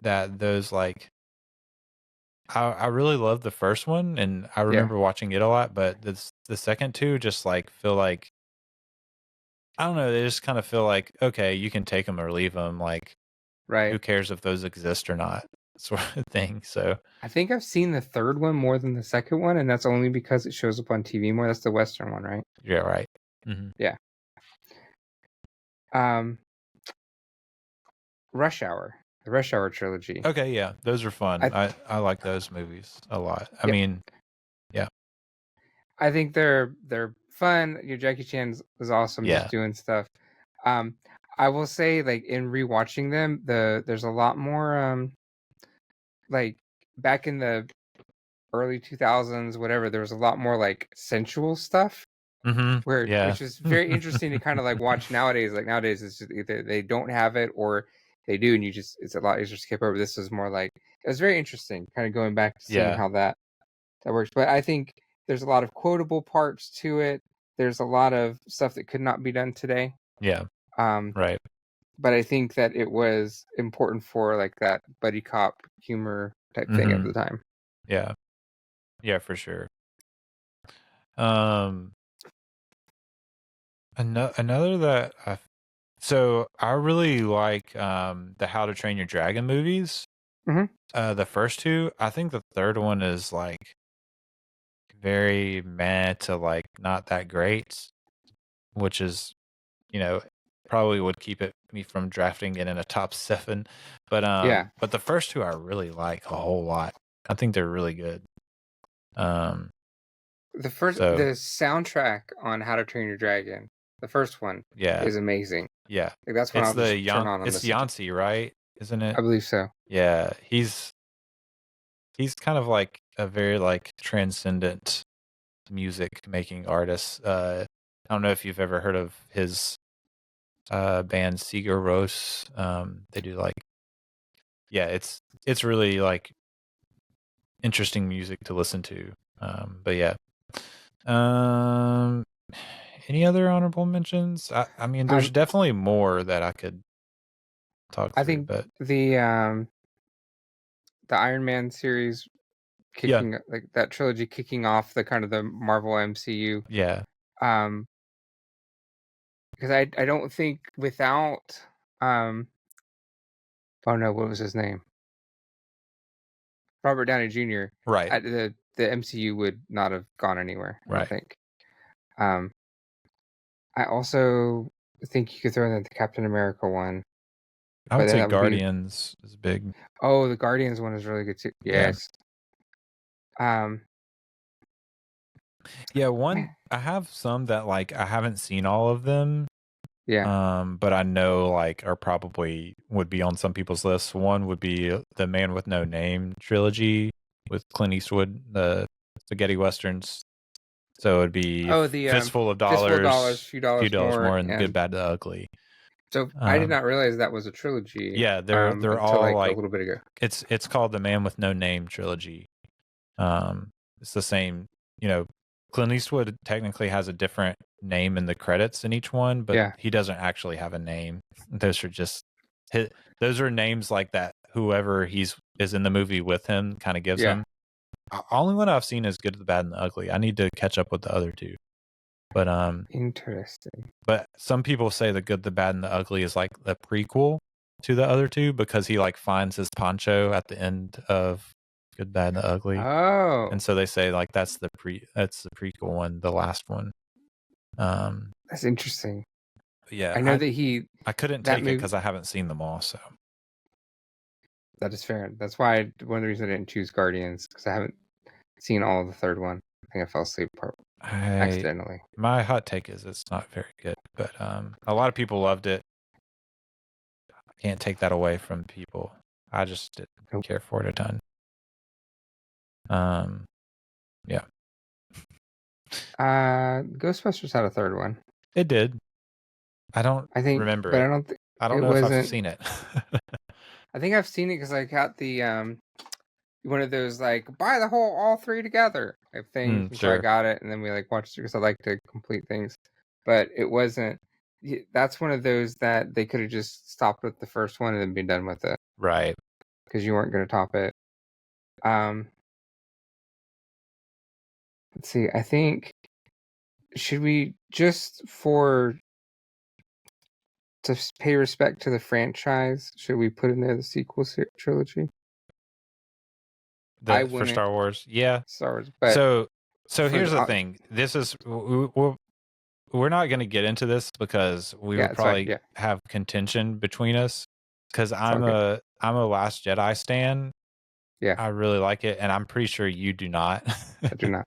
that those like I really love the first one, and I remember watching it a lot, but the second two just like feel like, I don't know, they just kind of feel like, okay, you can take them or leave them, like who cares if those exist or not, sort of thing. So I think I've seen the third one more than the second one, and that's only because it shows up on TV more. That's the Western one, right? Yeah, right. Yeah. Rush Hour, the Rush Hour trilogy. Okay, yeah, those are fun. I like those movies a lot. I mean, yeah, I think they're fun. Your Jackie Chan was awesome, just doing stuff. I will say, like in rewatching them, there's a lot more like back in the early 2000s, whatever. There was a lot more like sensual stuff. Which is very interesting to kind of like watch nowadays. Like nowadays, it's just either they don't have it or they do, and it's a lot easier to skip over. This is more like, it was very interesting, kind of going back to seeing how that works. But I think there's a lot of quotable parts to it. There's a lot of stuff that could not be done today. Yeah. Right. But I think that it was important for like that buddy cop humor type thing at the time. Yeah. Yeah, for sure. Another that so I really like the How to Train Your Dragon movies. The first two. I think the third one is like very meh to like not that great, which is, you know, probably would keep me from drafting it in a top 7. But but the first two I really like a whole lot. I think they're really good. The soundtrack on How to Train Your Dragon, the first one, is amazing. Yeah, like that's when I'll just turn on. It's Yancey, right? Isn't it? I believe so. Yeah, he's kind of like a very like transcendent music making artist. I don't know if you've ever heard of his band Sigur Rós. They do like, it's really like interesting music to listen to. But yeah. Any other honorable mentions? I mean, there's definitely more that I could talk through. I think but the Iron Man series kicking like that trilogy kicking off the kind of the Marvel MCU. Yeah. Because I don't think without oh no, what was his name? Robert Downey Jr. Right. The MCU would not have gone anywhere. I don't think. I also think you could throw in the Captain America one. I would say Guardians is big. Oh, the Guardians one is really good too. Yes. Yeah, I have some that like I haven't seen all of them. Yeah. But I know like are probably would be on some people's lists. One would be the Man with No Name trilogy with Clint Eastwood, the spaghetti westerns. So it'd be Fistful of Dollars, Few Dollars More, and Good, Bad, the Ugly. So I did not realize that was a trilogy. Yeah, they're all like a little bit ago. It's called the Man with No Name trilogy. It's the same, Clint Eastwood technically has a different name in the credits in each one, but he doesn't actually have a name. Those are just those are names like that whoever is in the movie with him kind of gives him. Only one I've seen is Good, the Bad, and the Ugly. I need to catch up with the other two. But interesting. But some people say The Good, the Bad, and the Ugly is like the prequel to the other two because he like finds his poncho at the end of Good, Bad, and the Ugly. Oh, and so they say like that's the prequel one, the last one. That's interesting. Yeah, I know that I couldn't take it because I haven't seen them all. So that is fair. That's why one of the reasons I didn't choose Guardians, because I haven't seen all of the third one. I think I fell asleep accidentally. My hot take is it's not very good, but a lot of people loved it. I can't take that away from people. I just didn't care for it a ton. Yeah. Ghostbusters had a third one. It did. I think remember but it. I don't know if I've seen it. I think I've seen it because I got the one of those like buy the whole all three together type thing. Sure. So I got it, and then we like watched it because I like to complete things. But it wasn't. That's one of those that they could have just stopped with the first one and then been done with it, right? Because you weren't going to top it. Let's see. I think should we just to pay respect to the franchise, should we put in there the sequel trilogy? For Star Wars, yeah. Star Wars, but so here's the thing. This is we're not going to get into this because we would probably have contention between us. Because I'm a Last Jedi stan. Yeah, I really like it, and I'm pretty sure you do not. I do not.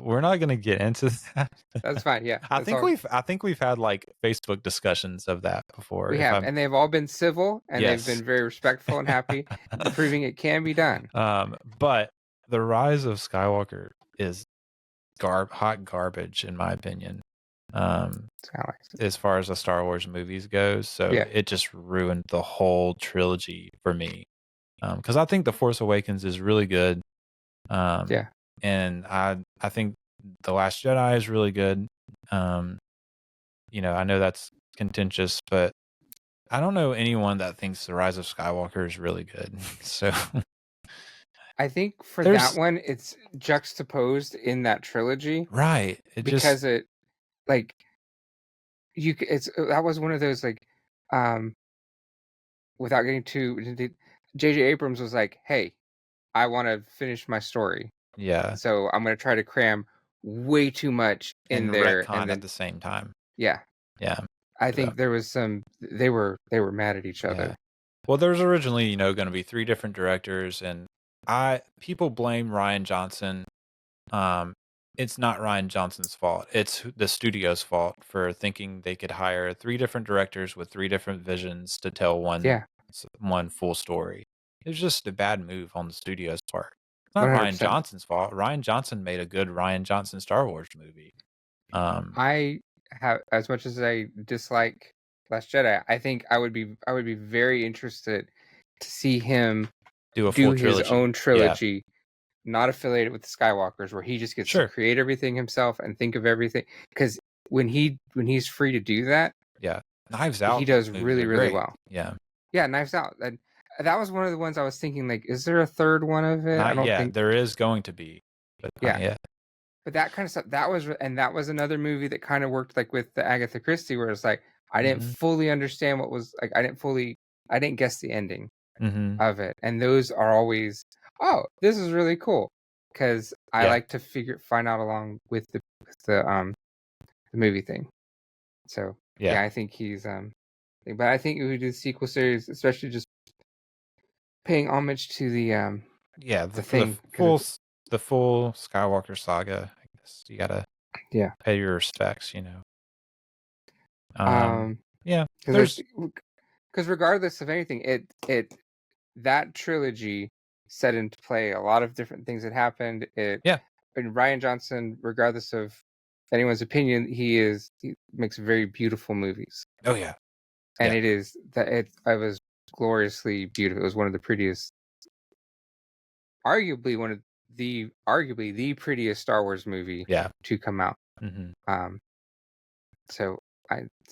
We're not going to get into that. That's fine. Yeah, I think we've had like Facebook discussions of that before. We have, and they've all been civil, and they've been very respectful and happy, proving it can be done. But the Rise of Skywalker is hot garbage, in my opinion. As far as the Star Wars movies goes, so it just ruined the whole trilogy for me. Because I think The Force Awakens is really good. And I think The Last Jedi is really good. I know that's contentious, but I don't know anyone that thinks The Rise of Skywalker is really good. So I think for that one, it's juxtaposed in that trilogy, right? Because that was one of those like, without getting too, J.J. Abrams was like, "Hey, I want to finish my story. Yeah. So I'm going to try to cram way too much in there and then at the same time. Yeah. Yeah. I think there was they were mad at each other. Well, there's originally, going to be 3 different directors, and people blame Rian Johnson. It's not Rian Johnson's fault. It's the studio's fault for thinking they could hire 3 different directors with 3 different visions to tell one full story. It was just a bad move on the studio's part. It's not 100%. Rian Johnson's fault. Rian Johnson made a good Rian Johnson Star Wars movie. I have, as much as I dislike Last Jedi, I think I would be very interested to see him do his own trilogy, not affiliated with the Skywalkers, where he just gets to create everything himself and think of everything. Because when he's free to do that, Knives Out, he does really well. Yeah, Knives Out. And that was one of the ones I was thinking, like, is there a third one of it? I don't think there is going to be. But But that kind of stuff, that was another movie that kind of worked like with the Agatha Christie, where it's like I didn't fully understand what was like. I didn't guess the ending of it, and those are always, oh, this is really cool, because I like to find out along with the movie thing. So I think he's but I think if we do the sequel series, especially just paying homage to the full Skywalker saga, I guess you gotta pay your respects, because regardless of anything, that trilogy set into play a lot of different things that happened. And Rian Johnson, regardless of anyone's opinion, he makes very beautiful movies. Oh yeah. And it was gloriously beautiful. It was one of the prettiest, arguably one of arguably the prettiest Star Wars movie to come out. So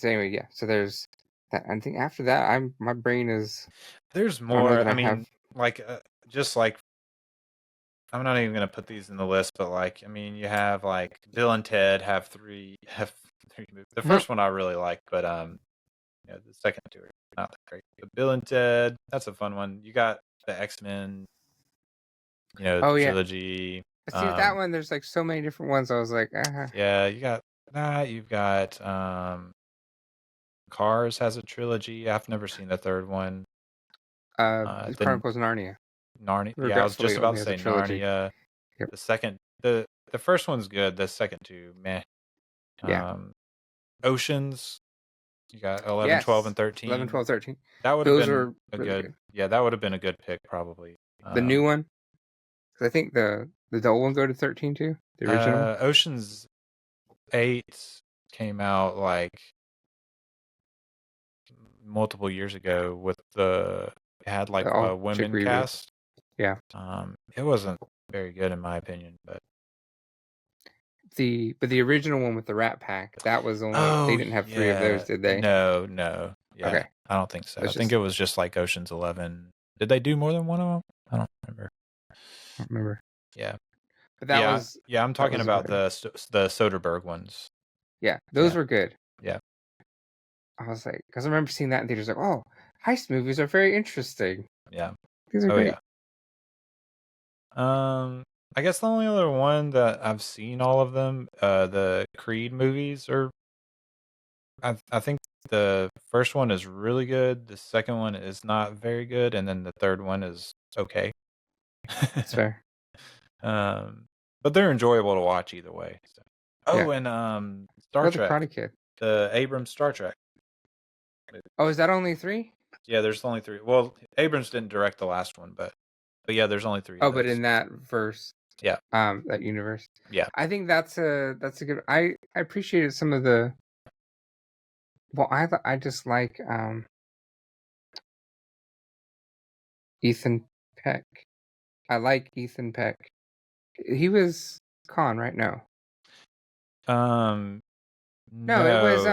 anyway, yeah. So there's that. I think after that, my brain is. There's more. I mean, like just like I'm not even gonna put these in the list, but like I mean, you have like Bill and Ted have three movies. The first one I really like, but the second two are not that great. But Bill and Ted, that's a fun one. You got the X-Men, trilogy. See, that one, there's like so many different ones. I was like, yeah, you got that. You've got Cars has a trilogy. I've never seen the third one. The Chronicles of Narnia. Yeah, I was just about to say Narnia. Yep. The first one's good. The second two, meh. Yeah. Oceans. You got 11, 12, and 13. 11, 12, 13. That would have been a good. Yeah, that would have been a good pick probably. The new one. Because I think the old one go to 13 too. The original. Oceans 8 came out like multiple years ago with it had like a women cast. Yeah. It wasn't very good in my opinion, but the original one with the Rat Pack, that was only they didn't have 3 of those, did they? No. Yeah. Okay. I don't think so. I think it was just like Ocean's 11. Did they do more than one of them? I don't remember. Yeah. But that was I'm talking about the Soderbergh ones. Yeah, those were good. Yeah. I was like, because I remember seeing that in theaters, like, oh, heist movies are very interesting. Yeah. These are great. Yeah. I guess the only other one that I've seen all of them, the Creed movies are. I think the first one is really good. The second one is not very good, and then the third one is okay. That's fair. But they're enjoyable to watch either way. So. Oh, and Star Trek. The Karate Kid. The Abrams Star Trek. Oh, is that only 3? Yeah, there's only 3. Well, Abrams didn't direct the last one, but yeah, there's only 3. Oh, but in that verse. Yeah. That universe. Yeah. I think that's a good. I appreciated some of the. Well, I just like Ethan Peck. I like Ethan Peck. He was Khan, right? No. No, it was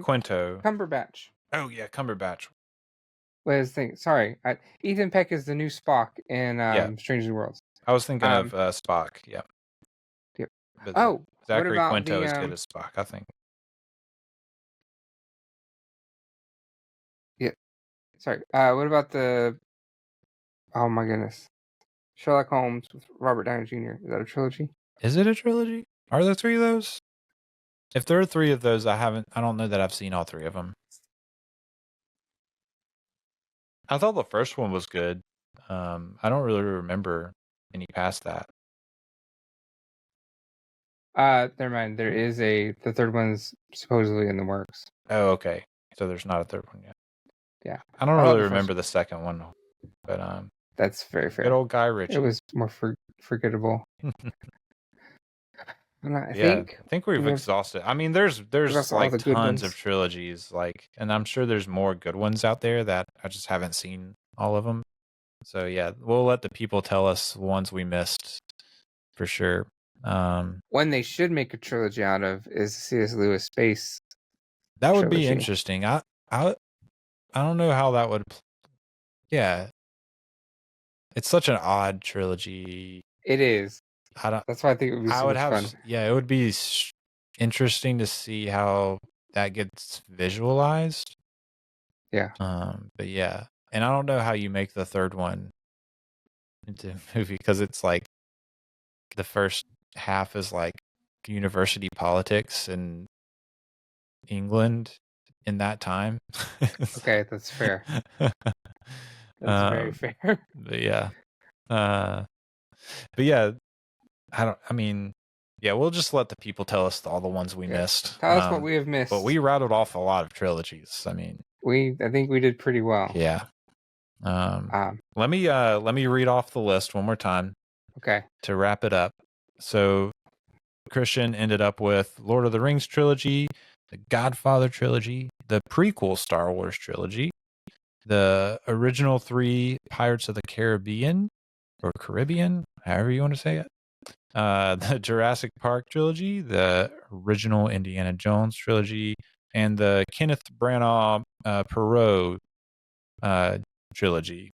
Quinto. Cumberbatch. Oh yeah, Cumberbatch. Sorry, Ethan Peck is the new Spock in Strange New Worlds. I was thinking of Spock. Yeah. Yep. But Zachary Quinto is good as Spock, I think. Yeah. Sorry. What about the? Oh my goodness, Sherlock Holmes with Robert Downey Jr. Is that a trilogy? Is it a trilogy? Are there 3 of those? If there are 3 of those, I don't know that I've seen all 3 of them. I thought the first one was good. I don't really remember any past that. Never mind. There is the third one's supposedly in the works. Oh, okay. So there's not a third one yet. Yeah. I don't really remember the second one, but that's very fair. Good old Guy Ritchie. It was more forgettable. I think we've exhausted. I mean, there's like tons of trilogies, like, and I'm sure there's more good ones out there that I just haven't seen all of them. So yeah, we'll let the people tell us the ones we missed for sure. One they should make a trilogy out of is C.S. Lewis Space. That would be interesting. I don't know how that would. Yeah, it's such an odd trilogy. It is. That's why I think it would be so much fun. Yeah, it would be interesting to see how that gets visualized. Yeah. But yeah, and I don't know how you make the third one into a movie, because it's like the first half is like university politics in England in that time. Okay, that's fair. That's very fair. But yeah. But yeah, we'll just let the people tell us all the ones we missed. Tell us what we have missed. But we rattled off a lot of trilogies. I think we did pretty well. Yeah. Let me read off the list one more time. Okay. To wrap it up. So Christian ended up with Lord of the Rings trilogy, the Godfather trilogy, the prequel Star Wars trilogy, the original 3 Pirates of the Caribbean, or Caribbean, however you want to say it. The Jurassic Park trilogy, the original Indiana Jones trilogy, and the Kenneth Branagh Perot trilogy.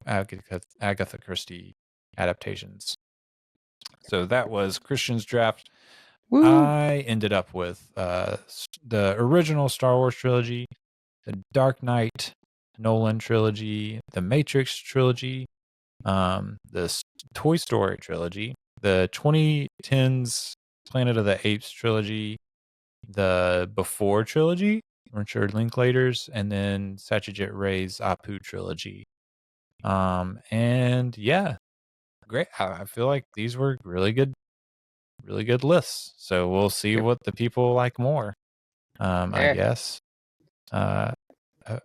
Agatha Christie adaptations. So that was Christian's draft. Woo! I ended up with the original Star Wars trilogy, the Dark Knight Nolan trilogy, the Matrix trilogy, the Toy Story trilogy, the 2010s Planet of the Apes trilogy, the Before trilogy, Richard Linklater's, and then Satyajit Ray's Apu trilogy. And yeah, great. I feel like these were really good lists. So we'll see what the people like more. I guess.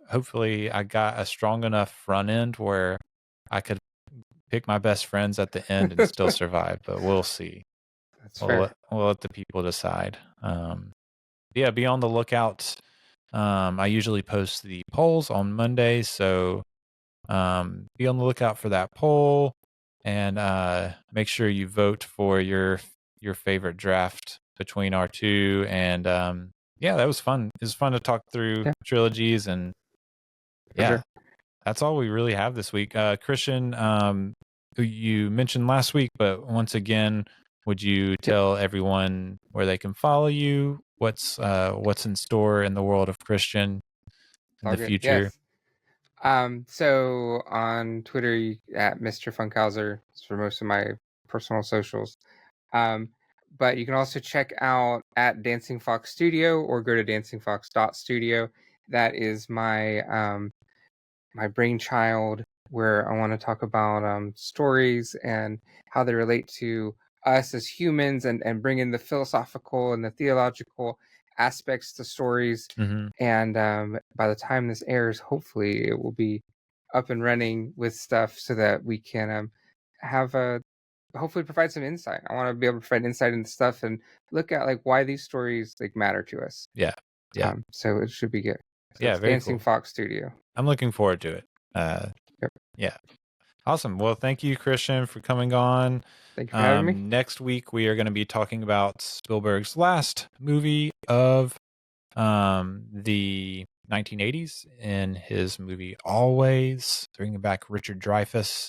Hopefully I got a strong enough front end where I could pick my best friends at the end and still survive, but we'll see. That's fair. We'll let the people decide. Yeah, be on the lookout. I usually post the polls on Mondays, so be on the lookout for that poll, and make sure you vote for your favorite draft between our two. And yeah, that was fun. It was fun to talk through trilogies, and that's all we really have this week. Christian, who you mentioned last week, but once again, would you tell everyone where they can follow you? What's in store in the world of Christian in the future? Yes. So on Twitter at Mr. Funkhouser for most of my personal socials. But you can also check out at Dancing Fox Studio or go to dancingfox.studio. That is my my brainchild, where I want to talk about stories and how they relate to us as humans, and bring in the philosophical and the theological aspects to stories. Mm-hmm. And by the time this airs, hopefully it will be up and running with stuff so that we can hopefully provide some insight. I want to be able to provide insight into stuff and look at like why these stories like matter to us. Yeah. So it should be good. So very Dancing cool. Fox Studio. I'm looking forward to it. Yeah. Awesome. Well, thank you, Christian, for coming on. Thank you for having me. Next week, we are going to be talking about Spielberg's last movie of the 1980s in his movie Always, bringing back Richard Dreyfuss.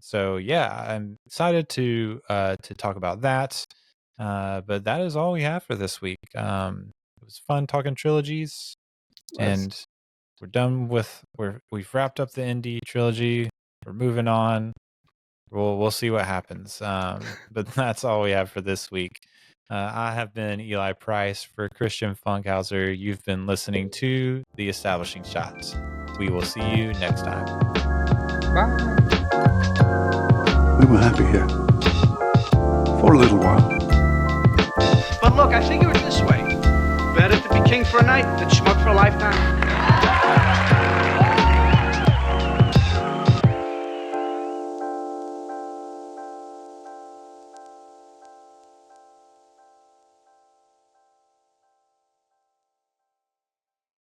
So yeah, I'm excited to talk about that. But that is all we have for this week. It was fun talking trilogies, and we're done with. We've wrapped up the indie trilogy. We're moving on. We'll see what happens. But that's all we have for this week. I have been Eli Price for Christiaan Funkhouser. You've been listening to The Establishing Shots. We will see you next time. Bye. We were happy here. For a little while. But look, I figure it this way. Better to be king for a night than schmuck for a lifetime.